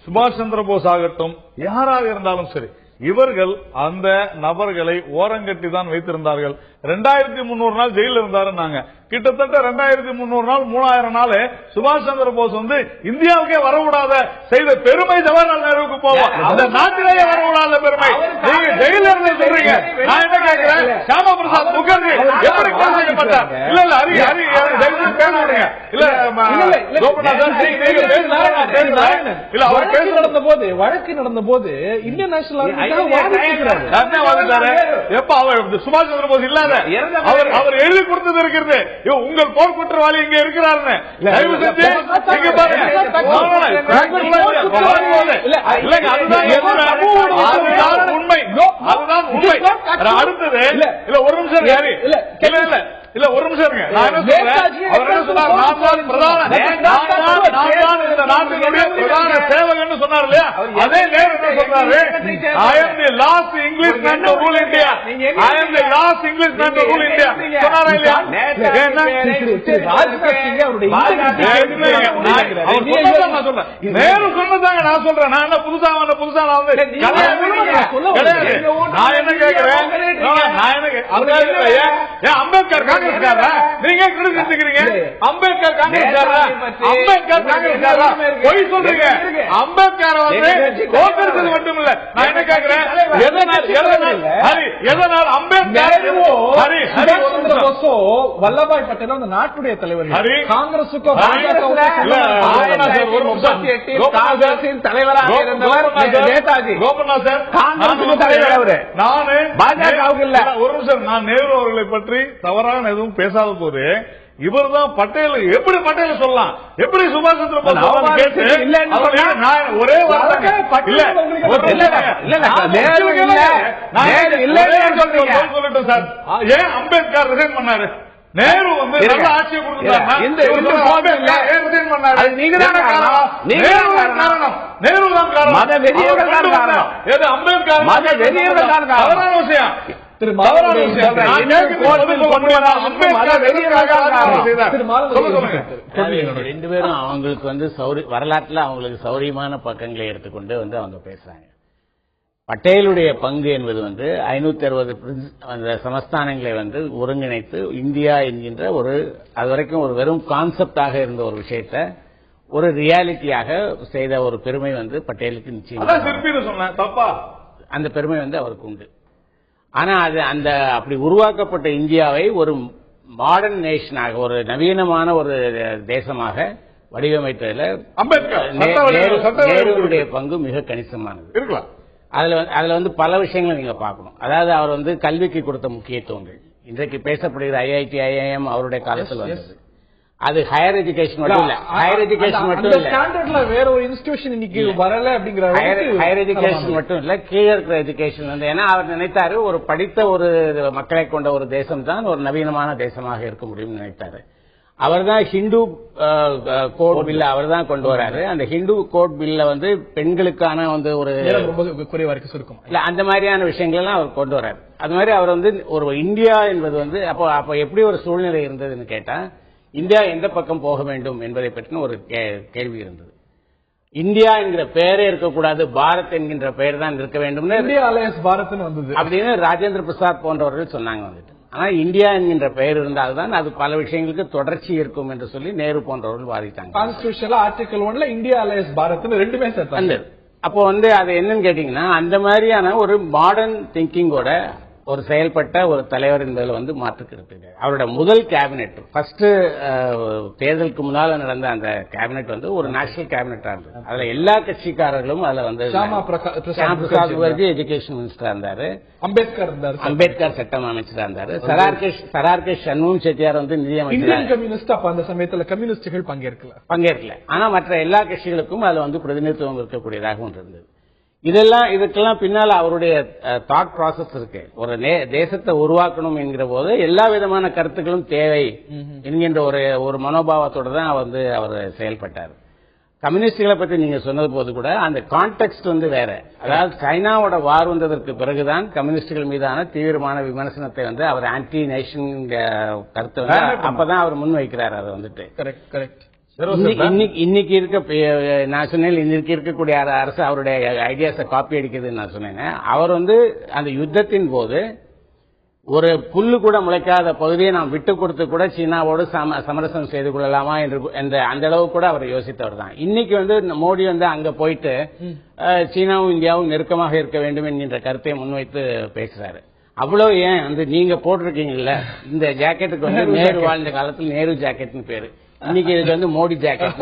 சுபாஷ் சந்திர போஸ் ஆகட்டும், யாராக இருந்தாலும் சரி, இவர்கள் அந்த நபர்களை ஓரங்கட்டி தான் வைத்திருந்தார்கள். 2300 நாள் ஜெயில இருந்தாருன்னாங்க. கிட்டத்தட்ட 2300 நாள் 3000 நாள் சுபாஷ் சந்திர போஸ் இந்தியாவுக்கே வரக்கூடாத செய்த பெருமை ஜவஹர்லால் நேருவுக்கு போவோம். அந்த நாட்டிலேயே வரக்கூடாத பெருமை நீங்க ஜெயில இருந்து சொல்றீங்க. நான் என்ன கேட்கிறேன், ஷியாமா பிரசாத் முகர்ஜி எப்படி கொல்லப்பட்டார்? இல்ல இல்ல ஹரி ஹரி பேசுறீங்க. இல்ல இல்ல அவர் பேச நடந்த போது, வழக்கு நடந்த போது இந்தியன் நேஷனல் எப்ப அவர் சுபாஷ் சந்திர போஸ் இல்லாத அவர் எழுதி கொடுத்தது இருக்கிறது. உங்கள் போர் குற்றவாளி இங்க இருக்கிறாருன்னு தயவு செஞ்சு இங்க பாருங்க. அதுதான் உண்மை. அடுத்தது இல்ல ஒரு நிமிஷம் இல்ல இல்ல இல்ல ஒரு நிமிஷம் இருங்க. நான் என்ன சொல்றேன், அவர் என்ன சொன்னார், நான் தான் இந்த நாட்டினுடைய பிரதான சேவகன்னு சொன்னார் இல்லையா? அதே நேரம் என்ன சொல்றாரு, I am the last English man to rule India. I am the last English man to rule India. சொன்னாரா இல்லையா? நேரு சொன்னதாங்க நான் சொல்றேன். நான் என்ன புதுசா நான் என்ன கேட்கிறேன், அம்பேத்கர் காங்கிரஸ்காரா? நீங்க கிரிக்கிறீங்க அம்பேத்கர் காங்கிரஸ்காரா? அம்பேத்கர் காங்கிரஸ்காரா? பொய் சொல்றீங்க. அம்பேத்கர் வந்து தோற்கடிச்சது மட்டும் இல்ல. நான் என்ன கேட்கிறேன், எதனால் அம்பேத்கர் வல்லபாய் பட்டேல் அந்த நாட்டுடைய தலைவர், காங்கிரசுக்கும் தலைவராக இருந்தவர் நேதாஜி, காங்கிரசுக்கும் தலைவர் அவரு, நானு பாஜகவுக்கு இல்ல. ஒரு நிமிஷம், நான் நேரு அவர்களை பற்றி தவறான எதுவும் பேசாத போது இவர் தான் பட்டேல், எப்படி பட்டேல் சொல்லலாம், எப்படி சுபாஷ் சந்திர போஸ் ஒரே சொல்லட்டும் சார். ஏன் அம்பேத்கர் ரிசைன் பண்ணாரு? நேரு வந்து நல்ல ஆட்சியை கொடுத்தாரு. நேரு தான் காரணம். அம்பேத்கர் தவறான விஷயம். ரெண்டு பேரும் அவங்களுக்கு வந்து வரலாற்றுல அவங்களுக்கு சௌரியமான பக்கங்களை எடுத்துக்கொண்டு வந்து அவங்க பேசுறாங்க. பட்டேலுடைய பங்கு என்பது வந்து 560 அந்த சமஸ்தானங்களை வந்து ஒருங்கிணைத்து இந்தியா என்கின்ற ஒரு அது வரைக்கும் ஒரு வெறும் கான்செப்டாக இருந்த ஒரு விஷயத்த ஒரு ரியாலிட்டியாக செய்த ஒரு பெருமை வந்து பட்டேலுக்கு நிச்சயமா, அந்த பெருமை வந்து அவருக்கு உண்டு. ஆனா அது அந்த அப்படி உருவாக்கப்பட்ட இந்தியாவை ஒரு மாடர்ன் நேஷனாக, ஒரு நவீனமான ஒரு தேசமாக வடிவமைத்ததில் நேருடைய பங்கு மிக கணிசமானது. அதுல வந்து பல விஷயங்களை நீங்க பார்க்கணும். அதாவது அவர் வந்து கல்விக்கு கொடுத்த முக்கியத்துவங்கள் இன்றைக்கு பேசப்படுகிற IIT IIM அவருடைய காலத்தில் வந்தது. அது ஹையர் எஜுகேஷன் மட்டும் இல்ல, ஹையர் எஜுகேஷன் மட்டும் இல்ல, வேற ஒரு இன்ஸ்டிடியூஷன் இன்னைக்கு வரல அப்படிங்கிற ஹையர் எஜுகேஷன் மட்டும் இல்ல, கீழே இருக்கிற எஜுகேஷன் வந்து. ஏன்னா அவர் நினைத்தாரு ஒரு படித்த ஒரு மக்களை கொண்ட ஒரு தேசம் தான் ஒரு நவீனமான தேசமாக இருக்க முடியும்னு நினைத்தாரு. அவர் தான் ஹிந்து கோட் பில்ல அவர் தான் கொண்டு வராரு. அந்த ஹிந்து கோட் பில்ல வந்து பெண்களுக்கான வந்து ஒரு குறைவாருக்கு சுருக்கம் இல்ல அந்த மாதிரியான விஷயங்கள் எல்லாம் அவர் கொண்டு வராரு. அது மாதிரி அவர் வந்து ஒரு இந்தியா என்பது வந்து அப்போ எப்படி ஒரு சூழ்நிலை இருந்ததுன்னு கேட்டா, இந்தியா எந்த பக்கம் போக வேண்டும் என்பதை பற்றின ஒரு கேள்வி இருந்தது. இந்தியா என்கிற பெயரே இருக்கக்கூடாது, பாரத் என்கின்ற பெயர் தான் இருக்க வேண்டும், இந்தியா அலையன்ஸ் பாரத் வந்தது அப்படின்னு ராஜேந்திர பிரசாத் போன்றவர்கள் சொன்னாங்க வந்துட்டு. ஆனா இந்தியா என்கின்ற பெயர் இருந்தால்தான் அது பல விஷயங்களுக்கு தொடர்ச்சி இருக்கும் என்று சொல்லி நேரு போன்றவர்கள் வாதிட்டாங்க. கான்ஸ்டிடியூஷன்ல ஆர்டிகல் 1ல இந்தியா அலையன்ஸ் பாரத் ரெண்டுமே சேர்த்தாங்க. அப்போ வந்து அது என்னன்னு கேட்டீங்கன்னா, அந்த மாதிரியான ஒரு மாடர்ன் திங்கிங்கோட ஒரு செயல்பட்ட ஒரு தலைவர் என்பதில் வந்து மாற்றுக்கிறது. அவரோட முதல் கேபினெட் ஃபர்ஸ்ட் தேர்தலுக்கு முன்னால நடந்த அந்த கேபினெட் வந்து ஒரு நேஷனல் கேபினெட்டா இருந்தது. அதுல எல்லா கட்சிக்காரர்களும் அதுல வந்து ஷியாம் பிரசாத் முகர்ஜி எஜுகேஷன் மினிஸ்டரா இருந்தாரு, அம்பேத்கர் சட்டம் அமைச்சரா இருந்தாரு, சரார்கேஷ் சண்முகம் செட்டியார் வந்து நிதியமைச்சர். கம்யூனிஸ்ட் அப்ப அந்த சமயத்தில் கம்யூனிஸ்டுகள் பங்கேற்கல. ஆனா மற்ற எல்லா கட்சிகளுக்கும் அதுல வந்து பிரதிநிதித்துவம் இருக்கக்கூடியதாக ஒன்று இருந்தது. இதுக்கெல்லாம் பின்னால அவருடைய தாட் ப்ராசஸ் இருக்கு. ஒரு தேசத்தை உருவாக்கணும் என்கிற போது எல்லா விதமான கருத்துக்களும் தேவை என்கின்ற ஒரு மனோபாவத்தோட தான் அவர் செயல்பட்டார். கம்யூனிஸ்டுகளை பற்றி நீங்க சொன்னது போது கூட அந்த கான்டெக்ஸ்ட் வந்து வேற. அதாவது சைனாவோட வார் வந்ததற்கு பிறகுதான் கம்யூனிஸ்டுகள் மீதான தீவிரமான விமர்சனத்தை வந்து அவர் ஆன்டி நேஷன் கருத்தை வந்து அப்பதான் அவர் முன்வைக்கிறார். அதை வந்துட்டு இன்னைக்கு இருக்க நான் சொன்னேன், இன்னைக்கு இருக்கக்கூடிய அரசு அவருடைய ஐடியாஸை காப்பி அடிக்குதுன்னு நான் சொன்னேன். அவர் வந்து அந்த யுத்தத்தின் போது ஒரு புல்லு கூட முளைக்காத பகுதியை நாம் விட்டு கொடுத்து கூட சீனாவோடு சமரசம் செய்து கொள்ளலாமா என்ற அந்த அளவு கூட அவர் யோசித்தவர் தான். இன்னைக்கு வந்து மோடி வந்து அங்க போயிட்டு சீனாவும் இந்தியாவும் நெருக்கமாக இருக்க வேண்டும் என்கின்ற கருத்தை முன்வைத்து பேசுறாரு. அவ்வளவு ஏன் வந்து நீங்க போட்டிருக்கீங்கல்ல இந்த ஜாக்கெட்டுக்கு வந்து நேரு வாழ்ந்த காலத்தில் நேரு ஜாக்கெட்னு பேரு, இன்னைக்கு இதுக்கு வந்து மோடி ஜாக்கெட்.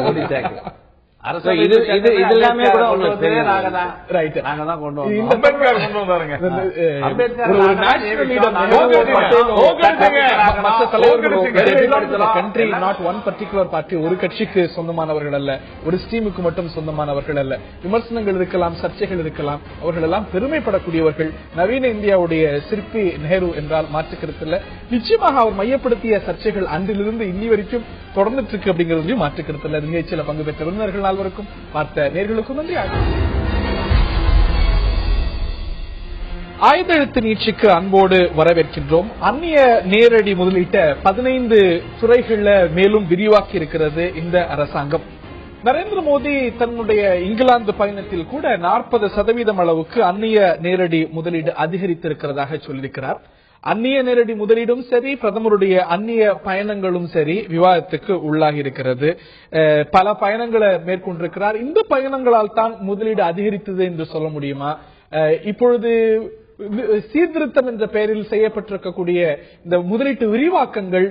இது எல்லாமே கூட உங்களுக்கு ரைட். நாங்க தான் கொண்டு அம்பேத்கர் கொண்டு வந்தாருங்க. Country not one particular party, ஒரு கட்சிக்கு சொந்தமானவர்கள் அல்ல, ஒரு ஸ்ட்ரீமுக்கு மட்டும் சொந்தமானவர்கள் அல்ல. விமர்சனங்கள் இருக்கலாம், சர்ச்சைகள் இருக்கலாம், அவர்கள் எல்லாம் பெருமைப்படக்கூடியவர்கள். நவீன இந்தியாவுடைய சிற்பி நேரு என்றால் மாற்றுக்கருத்தில் நிச்சயமாக அவர் மையப்படுத்திய சர்ச்சைகள் அன்றிலிருந்து இன்னி வரைக்கும் தொடர்ந்துட்டு இருக்கு அப்படிங்கிறதையும் மாற்றுக்கருத்தில் நிகழ்ச்சியில் பங்கு பெற்ற விருந்தினர்கள் நால்வருக்கும் பார்த்த நேர்களுக்கும் நன்றி. ஆயுத எழுத்து நீட்சிக்கு அன்போடு வரவேற்கின்றோம். அந்நிய நேரடி முதலீட்டை 15 துறைகள்ல மேலும் விரிவாக்கி இருக்கிறது இந்த அரசாங்கம். நரேந்திர மோடி தன்னுடைய இங்கிலாந்து பயணத்தில் கூட 40% அளவுக்கு அந்நிய நேரடி முதலீடு அதிகரித்திருக்கிறதாக சொல்லியிருக்கிறார். அந்நிய நேரடி முதலீடும் சரி, பிரதமருடைய அந்நிய பயணங்களும் சரி விவாதத்துக்கு உள்ளாகி இருக்கிறது. பல பயணங்களை மேற்கொண்டிருக்கிறார். இந்த பயணங்களால் தான் முதலீடு அதிகரித்தது என்று சொல்ல முடியுமா? இப்பொழுது சீர்திருத்தம் என்ற பெயரில் செய்யப்பட்டிருக்கக்கூடிய இந்த முதலீட்டு விரிவாக்கங்கள்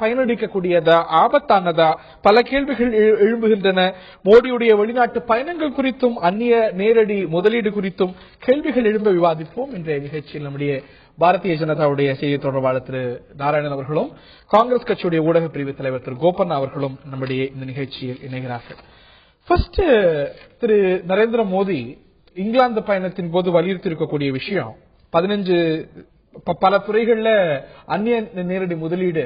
பயனளிக்கக்கூடியதா, ஆபத்தானதா? பல கேள்விகள் எழும்புகின்றன. மோடியுடைய வெளிநாட்டு பயணங்கள் குறித்தும் அந்நிய நேரடி முதலீடு குறித்தும் கேள்விகள் எழும்ப விவாதிப்போம். இன்றைய நிகழ்ச்சியில் நம்முடைய பாரதிய ஜனதாவுடைய செய்தி தொடர்பாளர் திரு நாராயணன் அவர்களும், காங்கிரஸ் கட்சியுடைய ஊடக பிரிவு தலைவர் திரு கோபண்ணா அவர்களும் நம்முடைய இந்த நிகழ்ச்சியில் இணைகிறார்கள். ஃபர்ஸ்ட், திரு நரேந்திர மோடி இங்கிலாந்து பயணத்தின் போது வலியுறுத்தி இருக்கக்கூடிய விஷயம் 15 பல துறைகள்ல அந்நிய நேரடி முதலீடு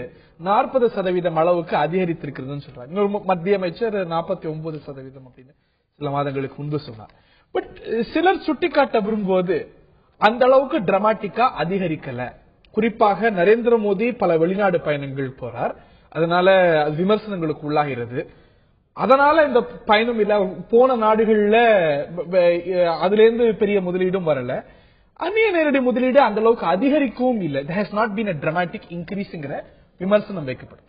40% அளவுக்கு அதிகரித்திருக்கிறதுன்னு சொல்றாங்க. இன்னொரு மத்திய அமைச்சர் 49% அப்படின்னு சில மாதங்களுக்கு முன்பு சொன்னார். பட் சிலர் சுட்டிக்காட்ட விரும்புவது அந்த அளவுக்கு டிராமாட்டிக்கா அதிகரிக்கல. குறிப்பாக நரேந்திர மோடி பல வெளிநாடு பயணங்கள் போறார், அதனால விமர்சனங்களுக்கு உள்ளாகிறது. அதனால இந்த பயணம் இல்ல, போன நாடுகள்ல அதுல இருந்து பெரிய முதலீடும் வரல. அந்நிய நேரடி முதலீடு அந்த அளவுக்கு அதிகரிக்கவும் இல்லை. there has not been a dramatic increaseங்கிற விமர்சனம் வைக்கப்படும்.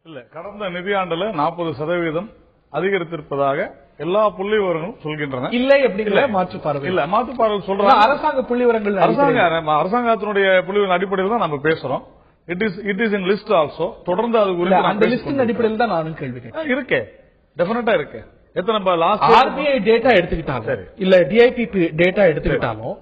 இல்ல, கடந்த நிதியாண்டுல 40% அதிகரித்திருப்பதாக எல்லா புள்ளி விவரங்களும் சொல்கின்றன. இல்லை அப்படிங்கிற மாற்று பார்வை இல்ல, மாற்று பார்வை சொல்றாங்க. அரசாங்க புள்ளி விவரங்கள், அரசாங்கத்தினுடைய புள்ளி விவரங்கள் அடிப்படையில் தான் நம்ம பேசுறோம். It is in list also. தொடர்ந்து அது குறித்து அந்த லிஸ்டின் அடிப்படையில் தான் நானும் கேள்வி இருக்கே, டெஃபினட்டா இருக்கு. எத்தனை ஆர்பிஐ டேட்டா எடுத்துக்கிட்டாலும் இல்ல டிஐபிபி டேட்டா எடுத்துக்கிட்டாலும்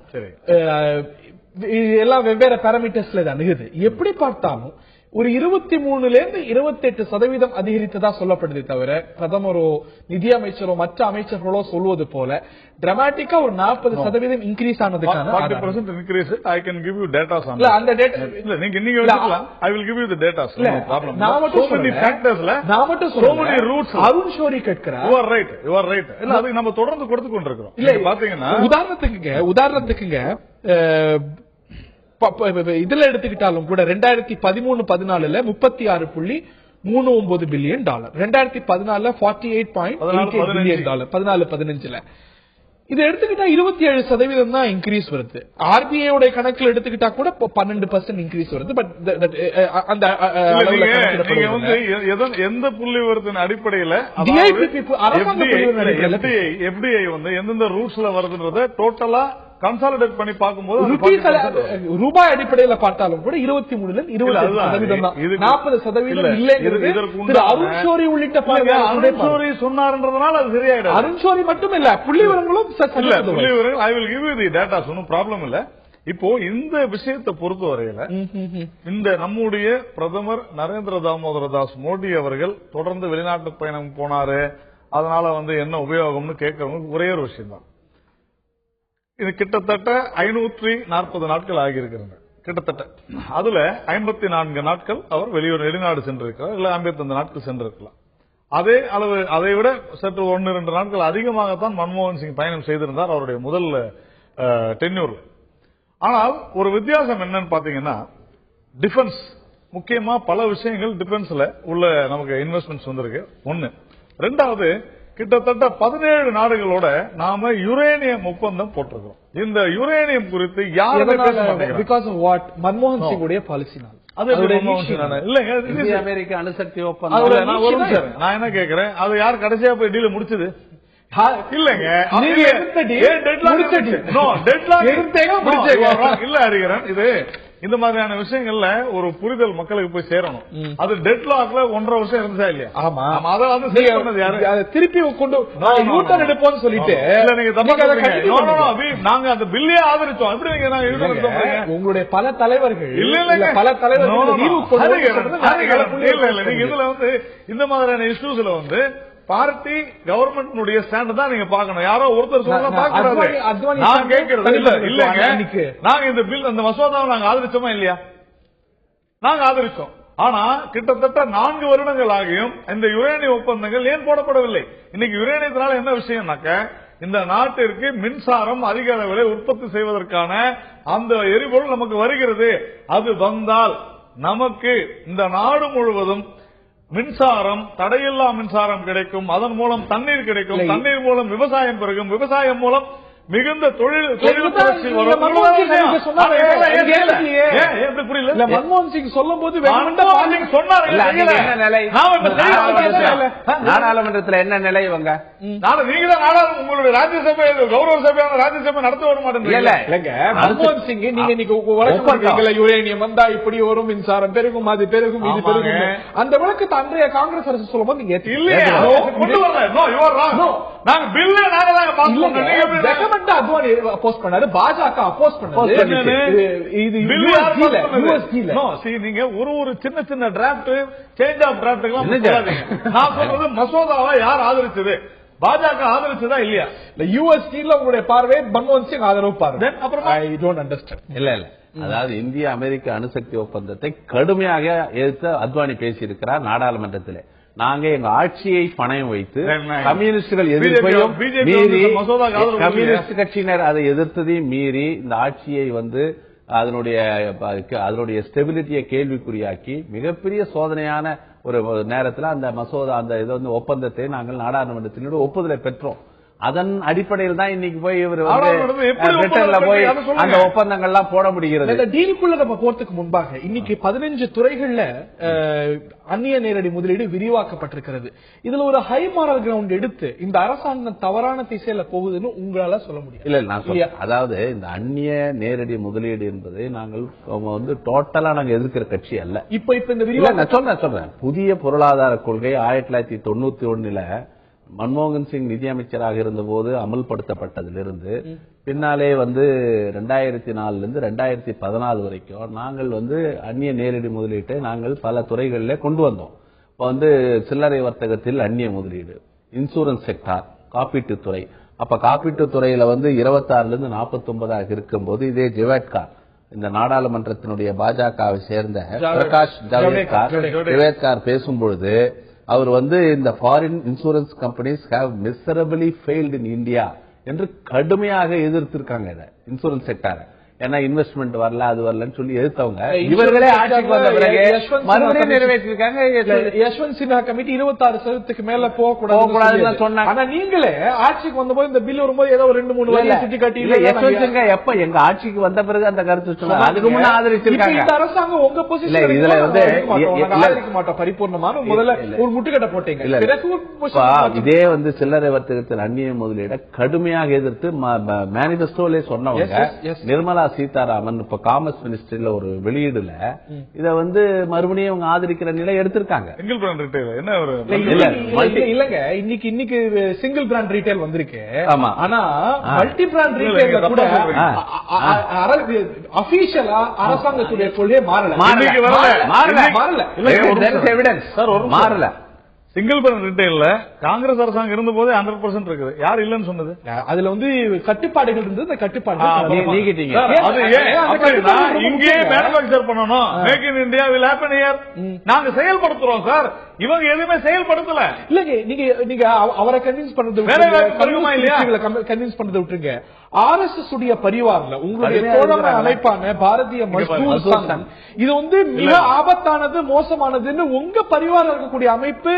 எல்லாம் வெவ்வேறு பாராமீட்டர்ஸ்ல அணுகுது. எப்படி பார்த்தாலும் ஒரு 23% அதிகரித்ததா சொல்லப்படுது தவிர பிரதமரோ நிதியமைச்சரோ மற்ற அமைச்சர்களோ சொல்வது போல டிராமாட்டிக்கா ஒரு 40% increase ஆனதுக்கான 40% increase. I can give you data on இல்ல, அந்த டேட்டா இல்ல நீங்க எடுத்துக்கலாம். I will give you the data. இல்ல, நான் மட்டும் so many roots. Arun Shourie கேட்கிறார். You are right. இல்ல, அது நம்ம தொடர்ந்து கொடுத்து கொண்டிருக்கிறோம். இல்ல, பாத்தீங்கன்னா உதாரணத்துக்குங்க இதுல எடுத்துக்கிட்டாலும் கூட 2013-14 $36.39 பில்லியன், 2014 $48.88 பில்லியன், 14-15 இது எடுத்துக்கிட்டா 27% தான் இன்க்ரீஸ் வருது. ஆர்பிஐ கணக்கில் எடுத்துக்கிட்டா கூட 12% இன்க்ரீஸ் வருது. பட் அந்த எந்த புள்ளி விவரத்தின் அடிப்படையில் எஃப்டிஐ எந்தெந்த ரூட்ஸ்ல வருதுன்றத டோட்டலா கன்சாலிடேட் பண்ணி பார்க்கும்போது ரூபாய் அடிப்படையில் பார்த்தாலும் கூட 23% தான். 40% இல்லைங்கிறது அருண் ஷோரி உள்ளிட்ட சொன்னார்ன்றதுனால அது சரியாயிடும். அருண் ஷோரி மட்டும் இல்ல, புள்ளி விவரங்களும் I will give you the data. ஒன்னும் ப்ராப்ளம் இல்ல. இப்போ இந்த விஷயத்தை பொறுத்த வரையில இந்த நம்முடைய பிரதமர் நரேந்திர தாமோதர தாஸ் மோடி அவர்கள் தொடர்ந்து வெளிநாட்டு பயணம் போனாரு, அதனால என்ன உபயோகம்னு கேட்கறவங்க ஒரே ஒரு விஷயம் தான். இது கிட்டத்தட்ட 540 நாட்கள் ஆகியிருக்கிறது. கிட்டத்தட்ட அதுல 54 நாட்கள் அவர் வெளிநாடு சென்றிருக்கிறார், இல்ல 55 நாட்கள் சென்றிருக்கலாம். அதே அளவு, அதை விட சற்று 1-2 நாட்கள் அதிகமாகத்தான் மன்மோகன் சிங் பயணம் செய்திருந்தார் அவருடைய முதல் டென்யூர்ல. ஆனால் ஒரு வித்தியாசம் என்னன்னு பாத்தீங்கன்னா, டிஃபென்ஸ் முக்கியமா பல விஷயங்கள் டிஃபென்ஸ்ல உள்ள நமக்கு இன்வெஸ்ட்மெண்ட்ஸ் வந்திருக்கு. ஒன்னு. ரெண்டாவது, கிட்டத்தட்ட 17 நாடுகளோட நாம யுரேனியம் ஒப்பந்தம் போட்டிருக்கோம். இந்த யுரேனியம் குறித்து யாருமே பேச மாட்டேங்கிறாங்க. Because of what? மன்மோகன் சிங் உடைய பாலிசி. இல்லங்க, அமெரிக்க அணுசக்தி ஒப்பந்தம். நான் என்ன கேக்குறேன், அது யார் கடைசியா போய் டீல் முடிச்சது? இல்லங்க, இல்ல அறிகிறேன். இது இந்த மாதிரியான விஷயங்கள்ல ஒரு புரிதல் மக்களுக்கு போய் சேரணும். அது டெட் லாக்ல 1.5 வருஷம் இருந்துச்சா இல்லையா? ஆமா, அதை வந்து சரி பண்ணது யாரு? திருப்பி கொண்டு யூட்டர்ன் எடுப்போம்னு சொல்லிட்டு நீங்க நாங்க அந்த பில்லே ஆதரிச்சோம். எப்படி நீங்க உங்களுடைய பல தலைவர்கள் இதுல வந்து இந்த மாதிரியான இஷ்யூஸ்ல வந்து பார்ட்டி கவர்மெண்ட் ஸ்டாண்ட் தான் நீங்க பாக்கணும். யாரோ ஒருத்தர் சொல்ல பாக்க நான் கேட்கறது இல்லங்க. நாங்க இந்த பில் அந்த மசோதாவை நாங்க ஆதரிச்சோமா இல்லையா? நாங்க ஆதரிச்சோம். ஆனா கிட்டத்தட்ட 4 வருடங்கள் ஆகியும் இந்த யுரேனிய ஒப்பந்தங்கள் ஏன் போடப்படவில்லை? இன்னைக்கு யுரேனியத்தினால என்ன விஷயம்னாக்க இந்த நாட்டிற்கு மின்சாரம் அதிக அளவில் உற்பத்தி செய்வதற்கான அந்த எரிபொருள் நமக்கு வருகிறது. அது வந்தால் நமக்கு இந்த நாடு முழுவதும் மின்சாரம், தடையில்லா மின்சாரம் கிடைக்கும். அதன் மூலம் தண்ணீர் கிடைக்கும். தண்ணீர் மூலம் விவசாயம் பெருகும். விவசாயம் மூலம் மிகுந்த தொழில் புரட்சி வரும். புரியல. மன்மோகன் சிங் சொல்லும் போது நாடாளுமன்றத்தில் என்ன நிலை இவங்க? நீங்க தான் உங்களுடைய ராஜ்யசபை கௌரவ சபையான ராஜ்யசபை நடத்த வர மாட்டேங்க. மன்மோகன் சிங் நீங்க இன்னைக்கு யுரேனியம் வந்தா இப்படி வரும், மின்சாரம் பெருகும், அது பெருகும், இது பெருகும், அந்த விளக்கத்தை அன்றைய காங்கிரஸ் அரசு சொல்லும் போது நீங்க கொண்டு வரல. நாங்க பில்ல நாங்க அத்வானி அப்போஸ் பண்ணாரு, பாஜக அப்போஸ் பண்ணாரு. நீங்க ஒரு சின்ன சின்ன டிராப்ட் சேஞ்ச் ஆஃப் டிராப்ட் நான் சொல்றது மசோதாவை யார் ஆதரிச்சது? பாஜக ஆதரிச்சதா இல்லையா? யூஎஸ்டில உங்களுடைய பார்வை மன்மோகன் சிங் ஆதரவு பார்வை. அப்புறம் ஐ டோன்ட் அண்டர்ஸ்டாண்ட். இல்ல அதாவது இந்திய அமெரிக்க அணுசக்தி ஒப்பந்தத்தை கடுமையாக எதிர்த்து அத்வானி பேசியிருக்கிறார் நாடாளுமன்றத்தில். நாங்க எங்க ஆட்சியை பணயம் வைத்து கம்யூனிஸ்டுகள் எதிர்ப்பையும் மீறி, கம்யூனிஸ்ட் கட்சியினர் அதை எதிர்த்ததையும் மீறி இந்த ஆட்சியை வந்து அதனுடைய ஸ்டெபிலிட்டியை கேள்விக்குறியாக்கி மிகப்பெரிய சோதனையான ஒரு நேரத்தில் அந்த மசோதா அந்த இதை வந்து ஒப்பந்தத்தை நாங்கள் நாடாளுமன்றத்தினோட ஒப்புதலை பெற்றோம். அதன் அடிப்படையில் தான் இன்னைக்கு போய் இவர் பிரிட்டன்ல போய் அந்த ஒப்பந்தங்கள்லாம் போட முடிகிறது. இந்த டீலுக்குள்ள நம்ம போறதுக்கு முன்பாக இன்னைக்கு 15 துறைகள்ல அந்நிய நேரடி முதலீடு விரிவாக்கப்பட்டிருக்கிறது. இதுல ஒரு ஹை மாரல் கிரவுண்ட் எடுத்து இந்த அரசாங்கம் தவறான திசையில போகுதுன்னு உங்களால சொல்ல முடியும்? இல்ல நான் சொல்றேன், அதாவது இந்த அந்நிய நேரடி முதலீடு என்பதை நாங்கள் வந்து டோட்டலா நாங்க எதிர்க்கிற கட்சி அல்ல. இப்ப இந்த நான் சொல்றேன் புதிய பொருளாதார கொள்கை 1991 மன்மோகன் சிங் நிதியமைச்சராக இருந்த போது அமல்படுத்தப்பட்டதிலிருந்து பின்னாலே வந்து 2004 2014 வரைக்கும் நாங்கள் வந்து அந்நிய நேரடி முதலீட்டை நாங்கள் பல துறைகளிலே கொண்டு வந்தோம். இப்ப வந்து சில்லறை வர்த்தகத்தில் அந்நிய முதலீடு, இன்சூரன்ஸ் செக்டார், காப்பீட்டுத்துறை. அப்ப காப்பீட்டுத்துறையில வந்து 26 49 இருக்கும்போது இதே ஜெவேட்கார் இந்த நாடாளுமன்றத்தினுடைய பாஜகவை சேர்ந்த பிரகாஷ் ஜவடேகர் பேசும்பொழுது அவர் வந்து இந்த foreign insurance companies have miserably failed in India என்று கடுமையாக எதிர்த்திருக்காங்க இன்சூரன்ஸ் செக்டார். ஏன்னா இன்வெஸ்ட்மெண்ட் வரல, அது வரலன்னு சொல்லி எதிர்த்தவங்க இவர்களே ஆட்சிக்கு வந்த பிறகு மறுபடியும் நிறைவேற்றிருக்காங்க. யஷ்வந்த் சின்ஹா கமிட்டி 26% மேல போகக்கூடாதுன்னு சொன்னாங்க. ஆனா நீங்களே ஆட்சிக்கு வந்தபோது இந்த பில் வரும்போது ஏதோ 2-3 வரையை சுட்டி காட்டி யஷ்வந்த் சின்ஹா எப்ப எங்க ஆட்சிக்கு வந்த பிறகு அந்த கருத்து சொன்னாங்க. அதுக்கு முன்ன ஆதரிச்சிருக்காங்க. இந்த அரசாங்கம் உங்க பொசிஷன் இதுல வந்து ஆதரிக்க மாட்டோம் பரிபூர்ணமான முதல்ல ஒரு முட்டுக்கட்டை போட்டீங்க. இதே வந்து சில்லறை வர்த்தகத்தில் அந்நிய முதலீட கடுமையாக எதிர்த்து மேனிபெஸ்டோலே சொன்னவங்க நிர்மலா சீதாராமன் இப்ப காமர்ஸ் மினிஸ்ட்ரியில ஒரு வெளியீடுல இத வந்து மறுபடியும் அவங்க ஆதரிக்கிற நிலை எடுத்திருக்காங்க. சிங்கிள் பிராண்ட் ரீட்டைல் என்ன இல்லங்க இன்னைக்கு சிங்கிள் பிராண்ட் ரீட்டைல் வந்திருக்கு. ஆனா மல்டி பிராண்ட் ரீட்டைல் கூட அபிஷியலா அரசாங்கத்துடைய கொள்கையை மாறல. சிங்கிள் பிராண்ட் ரீட்டைல்ல காங்கிரஸ் அரசாங்கம் இருந்த போதே 100% இருக்குது. யார் இல்லன்னு சொன்னது? அதுல வந்து கட்டுப்பாடுகள் இருந்தது. அந்த கட்டுப்பாடு நீக்கிட்டீங்க. இங்கே மேனுபேக்சர் பண்ணணும். Make in India will happen here. நாங்க செயல்படுத்துறோம் சார். இவங்க எதுவுமே செயல்படுத்தல. இல்லங்க நீங்க அவரை கன்வின்ஸ் பண்றது கன்வின்ஸ் பண்றதை விட்டுருங்க. RSS உடைய பரிவார்ல உங்களுடைய தோழமை அமைப்பான பாரதிய மஸ்தூர் சங்கம் இது வந்து மிக ஆபத்தானது, மோசமானதுன்னு உங்க பரிவாரம் இருக்கக்கூடிய அமைப்பு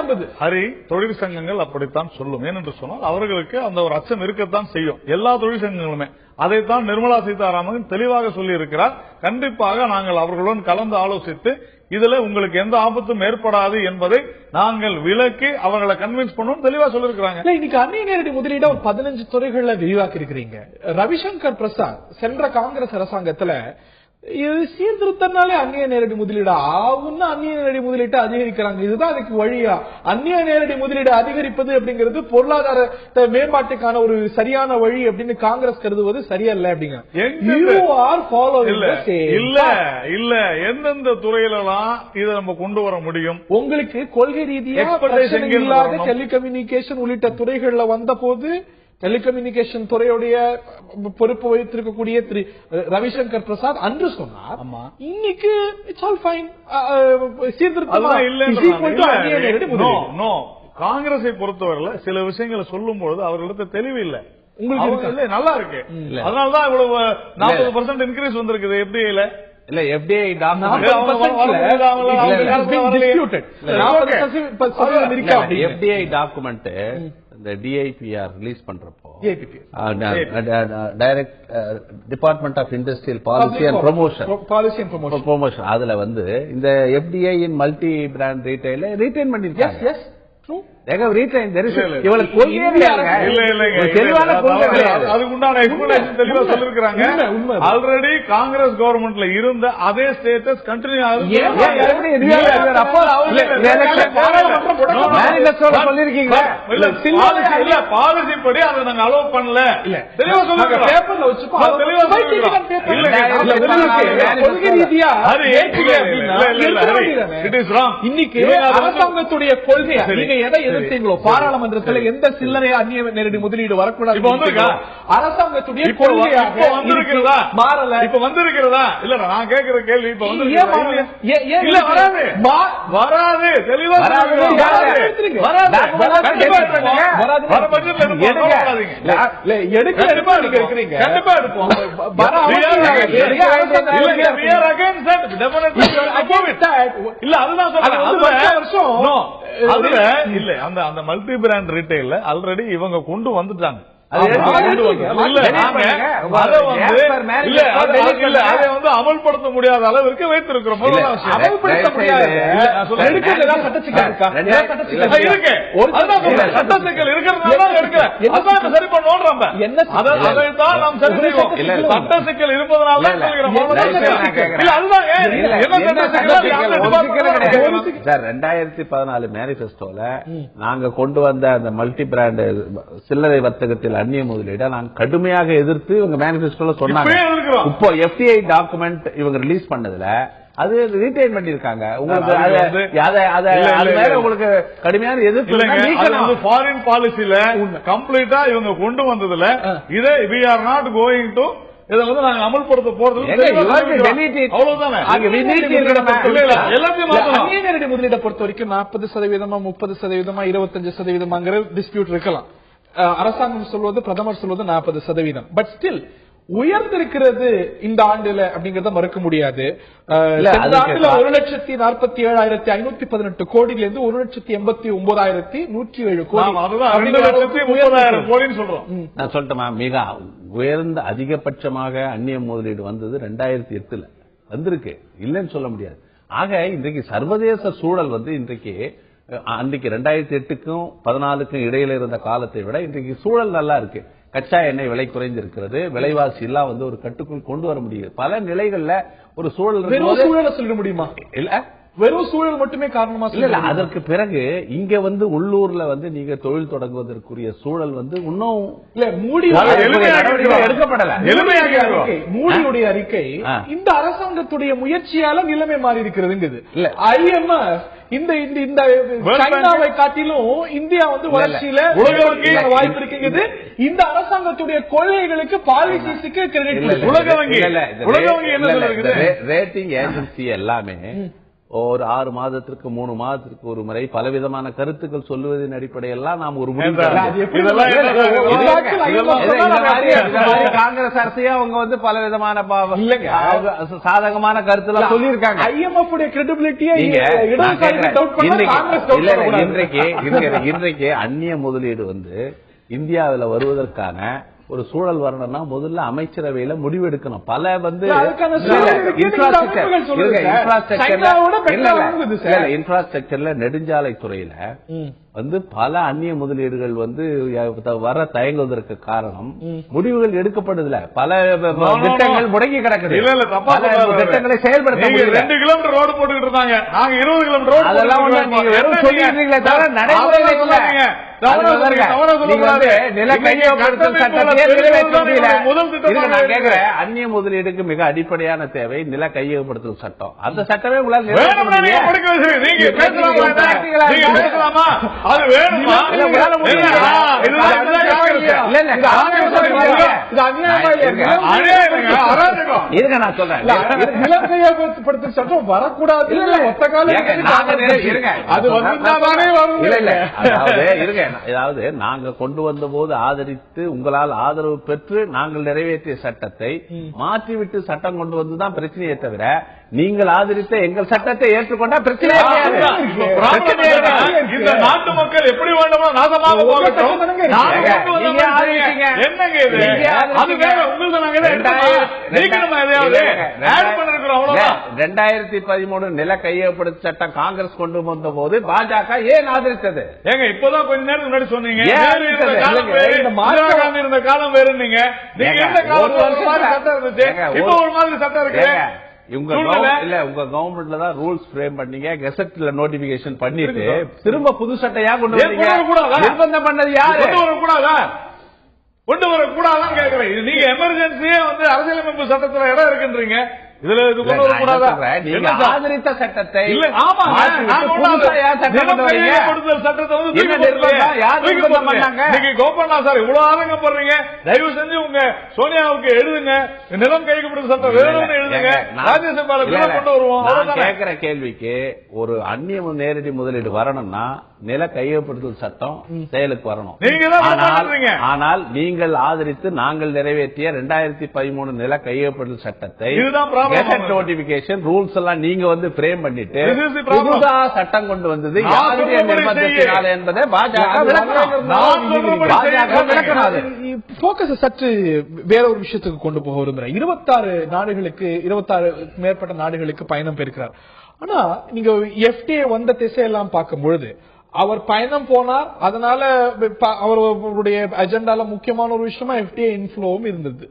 நம்புது. ஹரி, தொழிற்சங்கங்கள் அப்படித்தான் சொல்லும். ஏனென்று சொன்னால் அவர்களுக்கு அந்த ஒரு அச்சம் இருக்கத்தான் செய்யும். எல்லா தொழிற்சங்கங்களுமே அதைத்தான் நிர்மலா சீதாராமன் தெளிவாக சொல்லி இருக்கிறார். கண்டிப்பாக நாங்கள் அவர்களுடன் கலந்து ஆலோசித்து இதுல உங்களுக்கு எந்த ஆபத்தும் ஏற்படாது என்பதை நாங்கள் விலக்கி அவர்களை கன்வின்ஸ் பண்ணணும் தெளிவா சொல்லிருக்காங்க. இன்னைக்கு அந்நிய நேரடி முதலீட ஒரு 15 துறைகள்ல விரிவாக்கி இருக்கிறீங்க. ரவிசங்கர் பிரசாத் சென்ற காங்கிரஸ் அரசாங்கத்துல இது சீர்திருத்தனாலே அந்நிய நேரடி முதலீடு ஆகும்னா அந்நிய நேரடி முதலீட்டை அதிகரிக்கிறாங்க. இதுதான் அதுக்கு வழியா? அந்நிய நேரடி முதலீடு அதிகரிப்பது அப்படிங்கிறது பொருளாதார மேம்பாட்டுக்கான ஒரு சரியான வழி அப்படின்னு காங்கிரஸ் கருதுவது சரியல்ல அப்படிங்க. இல்ல எந்தெந்த துறையிலாம் இதை நம்ம கொண்டு வர முடியும்? உங்களுக்கு கொள்கை ரீதியாக டெலிகம்யூனிகேஷன் உள்ளிட்ட துறைகள்ல வந்த போது டெலிகம்யூனிகேஷன் துறையுடைய பொறுப்பு வைத்திருக்கக்கூடிய திரு ரவிசங்கர் பிரசாத் அன்று சொன்னார். இன்னைக்கு இட்ஸ் ஆல் ஃபைன். காங்கிரஸை பொறுத்தவரையில சில விஷயங்களை சொல்லும் பொழுது அவர்களிடத்த தெளிவு இல்லை. உங்களுக்கு நல்லா இருக்கு, அதனாலதான் இவ்வளவு 40% இன்க்ரீஸ் வந்திருக்குது எஃப்டிஐல. இல்ல எஃப்டிஐ டாக்குமெண்ட் இந்த டிஐபிஆர் ரிலீஸ் பண்றப்போ direct department of industrial policy and promotion அதுல வந்து இந்த எஃப்டிஐ இன் மல்டி பிராண்ட் ரீட்டைல ரீட்டைன் பண்ணிருக்காங்க. ஆல்ரெடி காங்கிரஸ் கவர்மெண்ட்ல இருந்த அதே ஸ்டேட்டஸ் கண்டினியூ ஆகுது. பாலிசி படி அதை நாங்க அலோவ் பண்ணல. தெளிவா இன்னைக்கு அரசாங்கத்துடைய கொள்கை நீங்க எதை எதிர்த்தீங்களோ பாராளுமன்றத்தில் எந்த சில்லறை அந்நிய நேரடி முதலீடு வரக்கூடாது அரசாங்கத்துடைய கொள்கையாக வந்திருக்கிறதா மாறல. இப்ப வந்திருக்கிறதா? இல்ல நான் கேட்கிற கேள்வி இப்ப வந்து வராது. தெளிவா இல்ல அந்த மல்டி பிராண்ட் ரீட்டைல் ஆல்ரெடி இவங்க கொண்டு வந்துட்டாங்க. அமல்படுத்த முடியாத அளவிற்கு வைத்திருக்கிறோம். சட்டசிக்கல் சரி பண்ணுவோம். சட்டசிக்கல் இருப்பதனால சார் 2014 மேனிபெஸ்டோல நாங்க கொண்டு வந்த அந்த மல்டி பிராண்ட் சில்லறை வர்த்தகத்தில் அந்நிய முதலீட நாங்க கடுமையாக எதிர்த்து இவங்க மேனிபெஸ்டோல சொன்னாங்க. இப்போ எஃப்டிஐ டாக்குமெண்ட் இவங்க ரிலீஸ் பண்ணதுல அது ரீட்டைன் பண்ணிருக்காங்க. உங்களுக்கு கடுமையான எதிர்ப்பு ஃபாரின் பாலிசியில கம்ப்ளீட்டா இவங்க கொண்டு வந்ததுல இதை we are not going to இதை வந்து நாங்க அமல்படுத்த போறது முதலீட்டை பொறுத்த வரைக்கும் 40% 30% 25% டிஸ்பியூட் இருக்கலாம். அரசாங்கம் சொல்வது பிரதமர் சொல்வது 40%. பட் ஸ்டில் உயர்ந்திருக்கிறது இந்த ஆண்டுல அப்படிங்கறத மறுக்க முடியாது. 1,47,518 கோடியிலிருந்து 1,89,107 கோடி. நான் சொல்லட்டுமா, மிக உயர்ந்த அதிகபட்சமாக அந்நிய முதலீடு வந்தது 2008 வந்திருக்கு, இல்லைன்னு சொல்ல முடியாது. ஆக இன்றைக்கு சர்வதேச சூழல் வந்து இன்றைக்கு அன்றைக்கு 2008க்கும் 2014க்கும் இடையில இருந்த காலத்தை விட இன்றைக்கு சூழல் நல்லா இருக்கு. கச்சா எண்ணெய் விலை குறைந்திருக்கிறது, விலைவாசி எல்லாம் வந்து ஒரு கட்டுக்குள் கொண்டு வர முடியுது. பல நிலைகள்ல ஒரு சூழல் சொல்ல முடியுமா? இல்ல வெறும் சூழல் மட்டுமே காரணமா இல்ல. அதற்கு பிறகு இங்க வந்து உள்ளூர்ல வந்து நீங்க தொழில் தொடங்குவதற்குரிய சூழல் வந்து இன்னும் எடுக்கப்படல. மோடியுடைய அறிக்கை இந்த அரசாங்கத்துடைய முயற்சியால நிலைமை மாறி இருக்கிறது. IMF இந்த சைனாவை காட்டிலும் இந்தியா வந்து வளர்ச்சியில வாய்ப்பு இருக்குங்கிறது. இந்த அரசாங்கத்துடைய கொள்கைகளுக்கு பாலிசிக்கு கிரெடிட். உலக வங்கி ரேட்டிங் ஏஜென்சி எல்லாமே ஒரு 6 மாதத்திற்கு 3 மாதத்திற்கு ஒரு முறை பலவிதமான கருத்துக்கள் சொல்லுவதன் அடிப்படையெல்லாம் நாம் ஒரு முடிவு. காங்கிரஸ் அரசையே அவங்க வந்து பலவிதமான சாதகமான கருத்துலாம் சொல்லியிருக்காங்க. IMF உடைய கிரெடிபிலிட்டியை இன்றைக்கு அந்நிய முதலீடு வந்து இந்தியாவில் வருவதற்கான ஒரு சூழல் வரணும்னா முதல்ல அமைச்சரவையில முடிவு எடுக்கணும். பல இன்ஃப்ராஸ்ட்ரக்சர்ல நெடுஞ்சாலை துறையில பல அந்நிய முதலீடுகள் வர தயங்குவதற்கு காரணம் முடிவுகள் எடுக்கப்படுதுல, பல திட்டங்கள் முடங்கி கிடக்குது, திட்டங்களை செயல்படுத்த முடியல. 2 கிலோமீட்டர் ரோடு போட்டுக்கிட்டு இருந்தாங்க, நாங்க 20 கிலோமீட்டர் ரோடு. அதெல்லாம் நீங்க வெறும் சொல்லிடுறீங்களே தவிர நடைமுறையில இல்ல. அந்நிய முதலீடுக்கு மிக அடிப்படையான தேவை நில கையகப்படுத்தும் சட்டம். அந்த சட்டமே உங்களால் நான் சொல்றேன், நில கையகப்படுத்தும் சட்டம் வரக்கூடாது. அதாவது நாங்க கொண்டு வந்த போது ஆதரித்து உங்களால் ஆதரவு பெற்று நாங்கள் நிறைவேற்றிய சட்டத்தை மாற்றிவிட்டு சட்டம் கொண்டு வந்துதான் பிரச்சனையே தவிர நீங்கள் ஆதரித்த எங்கள் சட்டத்தை ஏற்றுக்கொண்டா பிரச்சனை. இந்த நாட்டு மக்கள் எப்படி வேண்டுமோ நாசமாக போகட்டும். 2013 நில கையகப்படுத்தும் சட்டம் காங்கிரஸ் கொண்டு வந்த போது பாஜக ஏன் ஆதரித்தது? ஏங்க இப்பதான் கொஞ்ச நேரத்துக்கு முன்னாடி சொன்னீங்க இருந்த காலம் வேறு. நீங்க எந்த காலம் சட்டம் இருந்துச்சு, இப்ப ஒரு மாதிரி சட்டம் இருக்கு. உங்க கவர்மெண்ட்ல தான் ரூல்ஸ் ஃப்ரேம் பண்ணீங்க, கெசெட்ல நோட்டிபிகேஷன் பண்ணிட்டு திரும்ப புது சட்டையா கொண்டு வந்தீங்க. நிர்பந்தம் பண்ணது யாரு? கொண்டு வரக்கூடாதான் கேட்கிறேன். நீங்க எமர்ஜென்சியே அரசியலமைப்பு சட்டத்துல இடம் இருக்குன்றீங்க. இதுல இது கொண்டு வரக்கூடாதா? நீங்க ஆதரித்த சட்டத்தை கோபண்ணா சார் இவ்வளவு ஆதங்கப்படுறீங்க. தயவு செஞ்சு உங்க சோனியாவுக்கு எழுதுங்க, நிலம் கையகப்படுத்தும் சட்டம் வேணும்னு எழுதுங்க, ராஜ்யசபால கொண்டு வருவோம். கேட்கிற கேள்விக்கு ஒரு அந்நிய நேரடி முதலீடு வரணும்னா நில கையகப்படுத்தும் சட்டம் செயலுக்கு வரணும். ஆனால் நீங்கள் ஆதரித்து நாங்கள் நிறைவேற்றிய 2013 நில கையகப்படுத்தும் சட்டத்தை நோட்டிபிகேஷன் ரூல்ஸ் எல்லாம் நீங்க ஃப்ரேம் பண்ணிட்டு புதுதா சட்டம் கொண்டு வந்தது யாருடைய நிர்பந்தத்தினால என்பதை பாஜக விளக்கணும். போக்கஸ் சற்று வேற ஒரு விஷயத்துக்கு கொண்டு போக விரும்புறேன். 26 மேற்பட்ட நாடுகளுக்கு பயணம் பெறுகிறார். ஆனா நீங்க எஃப்டிஏ வந்த திசையெல்லாம் பார்க்கும் பொழுது அவர் பயணம் போனார். அதனால அவருடைய அஜெண்டால முக்கியமான ஒரு விஷயமா எஃப்டிஏ இன்ஃப்ளோவும் இருந்தது.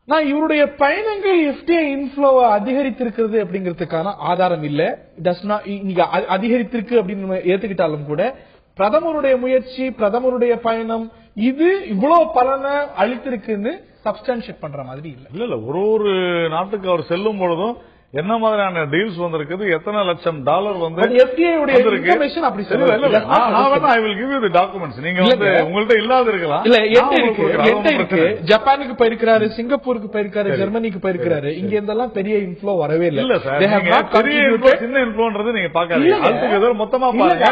நான் இவருடைய பயணங்கள் எஃப்டிஐ இன்ஃப்ளோவை அதிகரித்திருக்கிறது அப்படிங்கிறதுக்கான ஆதாரம் இல்ல. நீங்க அதிகரித்திருக்கு அப்படின்னு ஏத்துக்கிட்டாலும் கூட பிரதமருடைய முயற்சி, பிரதமருடைய பயணம் இது இவ்வளவு பலனை அளித்திருக்குன்னு சப்ஸ்டான்ஷியேட் பண்ற மாதிரி இல்ல. இல்ல ஒரு நாட்டுக்கு அவர் செல்லும் பொழுதும் என்ன மாதிரியான டீல்ஸ் வந்திருக்குது, எத்தனை லட்சம் டாலர் உங்கள்ட்ட இல்லாத இருக்கலாம். ஜப்பானுக்கு போயிருக்காரு, சிங்கப்பூருக்கு போயிருக்காரு, ஜெர்மனிக்கு போயிருக்காரு. இங்க இருந்தெல்லாம் பெரிய இன்ஃப்ளோ வரவே இல்லை. இல்ல சார், பெரிய இன்ஃப்ளோ சின்ன இன்ஃப்ளோன்றது நீங்க பாக்காதீங்க, மொத்தமா பாருங்க.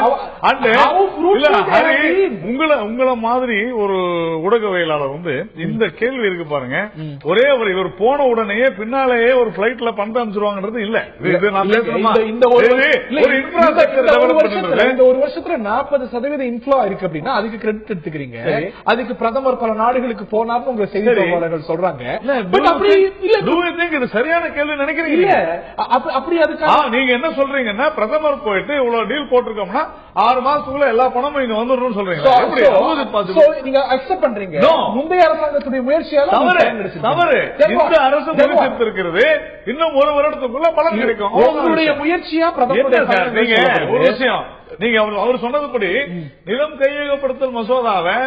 உங்களை மாதிரி ஒரு ஊடகவியலாளர் இந்த கேள்வி இருக்கு பாருங்க. ஒரே இவர் போன உடனே பின்னாலேயே ஒரு பிளைட்ல பணம் அனுப்பிச்சிருவாங்க இல்ல. இந்த ஒரு வருஷத்துல 40% இன்ஃப்ளோ இருக்கு அப்படின்னா அதுக்கு கிரெடிட் எடுத்துக்கிறீங்க. அதுக்கு பிரதமர் பல நாடுகளுக்கு போனார்னு உங்க செய்தியாளர்கள் சொல்றாங்க. இது சரியான கேள்வி நினைக்கிறீங்க? அப்படி அதுக்காக நீங்க என்ன சொல்றீங்கன்னா பிரதமர் போயிட்டு இவ்வளவு டீல் போட்டிருக்கோம்னா 6 மாசத்துக்குள்ள எல்லா பணமும் இங்க வந்துடும் சொல்றீங்க. நீங்க அக்செப்ட் பண்றீங்க. முந்தைய அரசாங்கத்துடைய முயற்சியால தவறு. இந்த அரசு முடிச்சிருக்கிறது. இன்னும் ஒரு வருடத்துக்குள்ள பலன் கிடைக்கும். உங்களுடைய முயற்சியா பிரதமர் நீங்க ஒரு விஷயம், நீங்க அவர் சொன்னதுபடி நிலம் கையகப்படுத்தல் மசோதாவை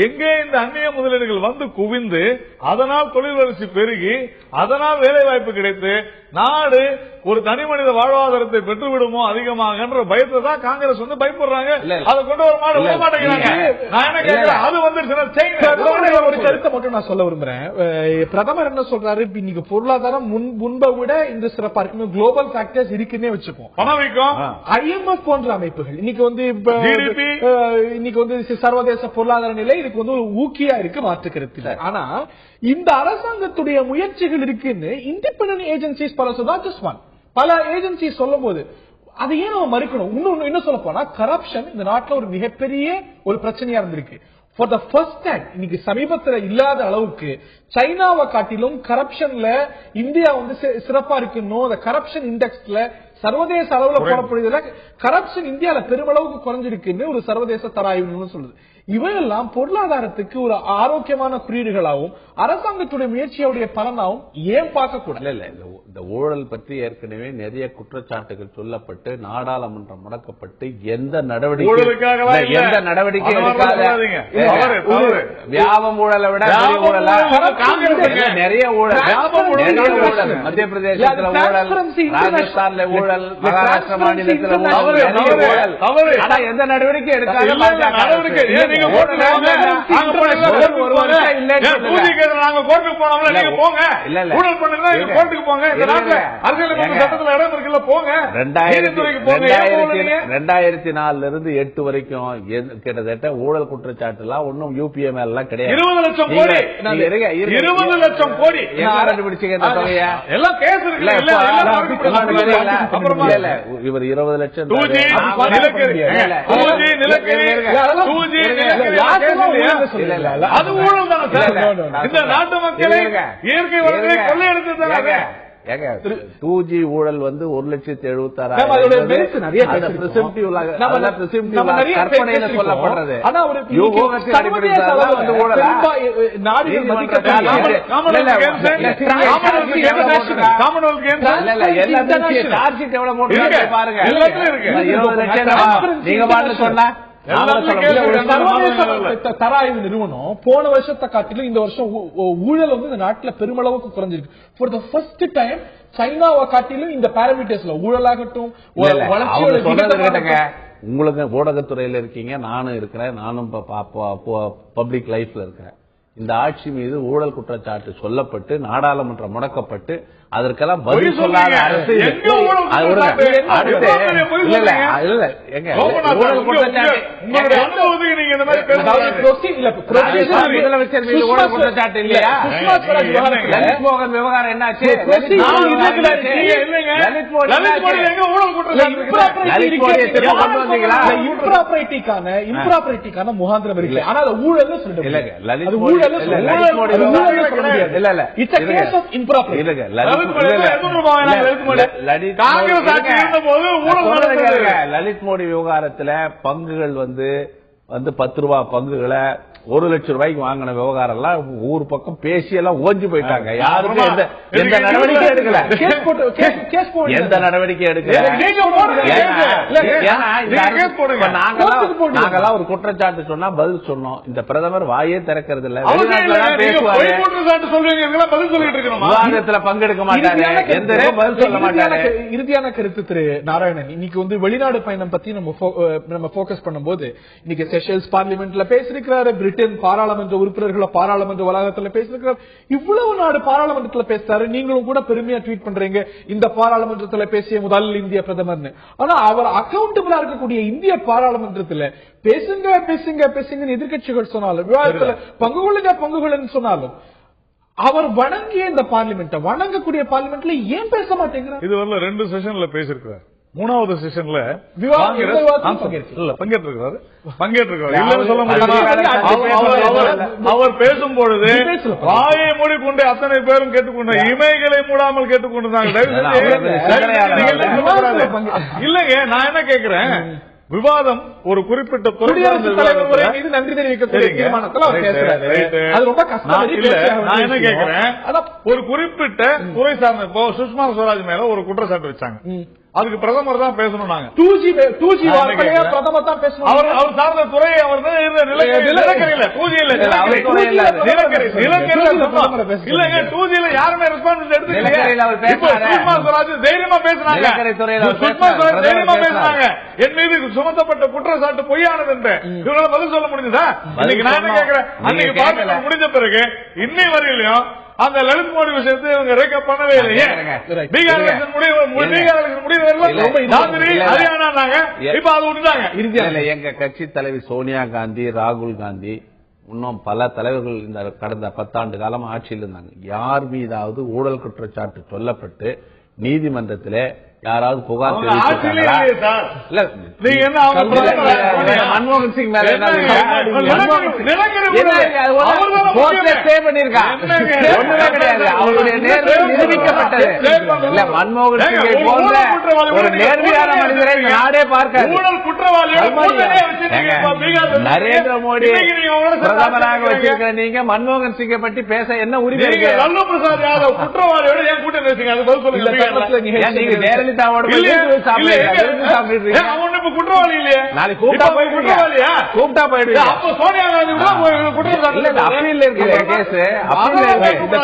எங்கே இந்த அந்நிய முதலீடுகள் குவிந்து அதனால் தொழில் வளர்ச்சி பெருகி அதனால் வேலை வாய்ப்பு கிடைத்து நாடு ஒரு தனி மனித வாழ்வாதாரத்தை பெற்றுவிடுமோ அதிகமாக பயத்தை தான் காங்கிரஸ் பயப்படுறாங்க. அதை கொண்டு வர மாட்டேங்கிறாங்க. நான் என்ன கேட்கிறேன், அது ஒரு கருத்தை மட்டும் நான் சொல்ல விரும்புறேன். பிரதமர் என்ன சொல்றாரு, இன்னைக்கு பொருளாதாரம் முன்பை விட இந்த சிறப்பா இருக்கு, குளோபல் ஃபேக்டர்ஸ் இருக்குன்னே வச்சுப்போம். பணவீக்கம், IMF போன்ற அமைப்புகள் இன்னைக்கு சர்வதேச பொருளாதார நிலை இதுக்கு ஒரு ஊக்கியா இருக்கு, மாற்றுக்கிறது. ஆனா இந்த அரசாங்கத்துடைய முயற்சிகள் இருக்குன்னு இண்டிபெண்டன்ட் ஏஜென்சிஸ் பல ஏஜென்சி சொல்லும் போது அதை ஏன் நம்ம மறுக்கணும்? இன்னும் என்ன சொல்ல போனா கரப்ஷன் இந்த நாட்டில் ஒரு மிகப்பெரிய ஒரு பிரச்சனையா இருந்திருக்கு. ஃபார் த ஃபர்ஸ்ட் டைம் இன்னைக்கு சமீபத்தில் இல்லாத அளவுக்கு சைனாவை காட்டிலும் கரப்ஷன்ல இந்தியா வந்து சிறப்பா இருக்கணும். அந்த கரப்ஷன் இண்டெக்ஸ்ல சர்வதேச அளவுல போடப்படுறதுல கரப்ஷன் இந்தியால பெருமளவுக்கு குறைஞ்சிருக்குன்னு ஒரு சர்வதேச தராய்வு சொல்லுது. இவையெல்லாம் பொருளாதாரத்துக்கு ஒரு ஆரோக்கியமான குறியீடுகளாகவும் அரசாங்கத்துடைய முயற்சியுடைய பலனாகவும் ஏன் பார்க்க கூடாது? இல்ல இந்த ஊழல் பற்றி ஏற்கனவே நிறைய குற்றச்சாட்டுகள் சொல்லப்பட்டு நாடாளுமன்றம் முடக்கப்பட்டு எந்த நடவடிக்கை எடுக்காத வியாபம் ஊழலை விட நிறைய ஊழல், மத்திய பிரதேசத்துல ஊழல், ராஜஸ்தான்ல ஊழல், மகாராஷ்டிரா மாநிலத்தில் ஊழல், ஆனா எந்த நடவடிக்கை எடுக்காத இருந்து 2008 வரைக்கும் கிட்டத்தட்ட ஊழல் குற்றச்சாட்டு எல்லாம் ஒன்னும் யூபிஏ மேல கிடையாது. 20 லட்சம் கோடி 20 லட்சம் கோடி கண்டுபிடிச்சீங்க தொகையா எல்லாம் கேஸ் இவர் 20 லட்சம் அது ஊழல் தானே சார்? இந்த நாட்டு மக்களை இயற்கை வளங்களை கொள்ளையடித்தது. 2G ஊழல் வந்து 1,76,000 கற்பனையில சொல்லப்படுறது. பாருங்க 20 லட்சம் நீங்க பாட்டு சொன்னா தராய்வு நிறுவனம் போன வருஷத்தை காட்டிலும் இந்த வருஷம் ஊழல் வந்து இந்த நாட்டில் பெருமளவுக்கு குறைஞ்சிருக்கு. ஃபார் த ஃபர்ஸ்ட் டைம் சைனாவை காட்டிலும் இந்த பாராமீட்டர்ஸ்ல ஊழலாகட்டும் உங்களுக்கு ஊடகத்துறையில இருக்கீங்க, நானும் இருக்கிறேன், நானும் பப்ளிக் லைஃப்ல இருக்கிறேன். இந்த ஆட்சி மீது ஊழல் குற்றச்சாட்டு சொல்லப்பட்டு நாடாளுமன்றம் முடக்கப்பட்டு அதற்கெல்லாம் பதில் சொல்லாத அரசு குற்றச்சாட்டு இல்லையா? லலித் மோகன் விவகாரம் என்னாச்சு? இம்ப்ராப்பரிட்டிக்கான முகாந்திரம் இருக்கு. ஆனா ஊழல் லலித் மோடி விவகாரத்துல பங்குகள் வந்து 10 ரூபாய் பங்குகளை 1 லட்சம் ரூபாய்க்கு வாங்கின விவகாரம் எல்லாம் ஊர் பக்கம் பேசி எல்லாம் ஓஞ்சி போயிட்டாங்க. யாருமே எந்த நடவடிக்கை எடுக்கல, எந்த நடவடிக்கை எடுக்கல. நாங்கெல்லாம் ஒரு குற்றச்சாட்டு சொன்னா பதில் சொன்னோம். இந்த பிரதமர் வாயே திறக்கிறது இல்ல, விவாதத்துல பங்கெடுக்க மாட்டாரு, எந்த பதில் சொல்ல மாட்டாரு. இறுதியான கருத்து திரு நாராயணன், இன்னைக்கு வந்து வெளிநாடு பயணம் பத்தி நம்ம போக்கஸ் பண்ணும்போது இன்னைக்கு செஷல்ஸ் பார்லிமெண்ட்ல பேசிருக்கிறாரு, பிரிட்டன் பாராளுமன்ற உறுப்பினர்கள் பாராளுமன்ற வளாகத்தில் பேசிருக்கிறார், இவ்வளவு நாடு பாராளுமன்றத்தில் பேசுறாரு. நீங்களும் கூட பெருமையா ட்வீட் பண்றீங்க இந்த பாராளுமன்றத்தில் பேசிய முதல் இந்திய பிரதமர்னு. ஆனா அவர் அக்கௌண்டபிளா இருக்கக்கூடிய இந்திய பாராளுமன்றத்தில் பேசுங்க பேசுங்க பேசுங்க எதிர்கட்சிகள் சொன்னாலும், விவாதத்தில் பங்குகளுன்னு சொன்னாலும், அவர் வணங்கிய இந்த பார்லிமெண்ட் வணங்கக்கூடிய பார்லிமெண்ட்ல ஏன் பேச மாட்டேங்கிறார்? இது வரல 2 செஷன்ல பேசிருக்கிறார். 3வது செஷன்ல பங்கேற்றிருக்கிறார். இல்லன்னு சொல்ல முடியாது. அவர் பேசும்பொழுது வாயை மூடிக்கொண்டு அத்தனை பேரும் கேட்டுக்கொண்டு இமைகளை மூடாமல் கேட்டுக்கொண்டிருந்தாங்க. இல்லைங்க, நான் என்ன கேட்கிறேன், விவாதம் ஒரு குறிப்பிட்ட குடியரசுத் தலைவர் மீது நன்றி தெரிவிக்க நான் என்ன கேட்கிறேன், ஒரு குறிப்பிட்ட துறை சார்ந்த இப்போ சுஷ்மா ஸ்வராஜ் மேல ஒரு குற்றச்சாட்டு வச்சாங்க. அதுக்கு பிரதமர் தான் பேசணும். நாங்க 2G பிரதமர் தான் பேசணும். அவர் சார்ந்த துறை அவர் நிலக்கரியில 2G இல்லங்க, 2G யாருமே ரெஸ்பான்ஸ் எடுத்துக்கல. சுஷ்மா ஸ்வராஜ் தைரியமா பேசினாங்க, தைரியமா பேசினாங்க. என் மீது சுமத்தப்பட்ட குற்றச்சாட்டு பொய்யானது என்று இவரால் பதில் சொல்ல முடிஞ்சதா? இன்னைக்கு நான் என்ன கேட்கிறேன், அன்னைக்கு பார்க்க முடிஞ்ச பிறகு இன்னை வரையிலையும் அந்த லலித் மோடி விஷயத்தை இவங்க ரேக்கப் பண்ணவே இல்லையே. பீகார் எலெக்ஷன் முடிவு எங்க கட்சி தலைவி சோனியா காந்தி, ராகுல் காந்தி, இன்னும் பல தலைவர்கள் இந்த கடந்த 10 ஆண்டு காலம் ஆட்சியில் இருந்தாங்க. யார் மீதாவது ஊழல் குற்றச்சாட்டு சொல்லப்பட்டு நீதிமன்றத்தில் யாராவது புகார் அவங்க ஆட்சியிலே தெரிவிச்சிருக்காங்களா? இல்லையே சார். இல்ல, நீங்க என்ன அவங்க மன்மோகன் சிங் மேல என்ன அவருடைய நேர்மை நிரூபிக்கப்பட்டது. இல்ல, மன்மோகன் சிங்கை போன்ற ஒரு நேர்மையான மனிதரை நாடே பார்க்காது. நரேந்திர மோடி பிரதமராக வச்சிருக்கிற நீங்க மன்மோகன் சிங்கை பற்றி பேச என்ன உரிமை இருக்கு? லல்லு பிரசாத் யாதவ் குற்றவாளியோட ஏன் கூட்டம் பேசுங்க? அது பதில் சொல்லுங்க. நீங்க ஜெயலலிதாவோட குற்றவாளி இல்லையா? நாளைக்கு கூப்பிட்டா போயிடுவீங்க. கூப்பிட்டா போயிடுவீங்க. அப்ப சோனியா காந்தி இல்ல, இது அப்பீல்ல இருக்கு கேஸ். அப்பீல்ல இருக்கு. இந்த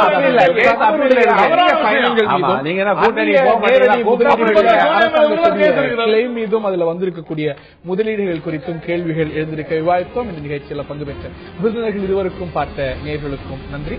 அப்பீல்ல கேஸ் அப்பீல்ல இருக்கு. ஆமா, நீங்க என்ன கூட்டணி கிளைம் மீதும் அதுல வந்திருக்கக்கூடிய முதலீடுகள் குறித்தும் கேள்விகள் எழுந்திருக்க விவாதித்தோம். இந்த நிகழ்ச்சியில பங்கு பெற்ற விருந்தினர்கள் இருவருக்கும் பார்த்த நேயர்களுக்கும் நன்றி.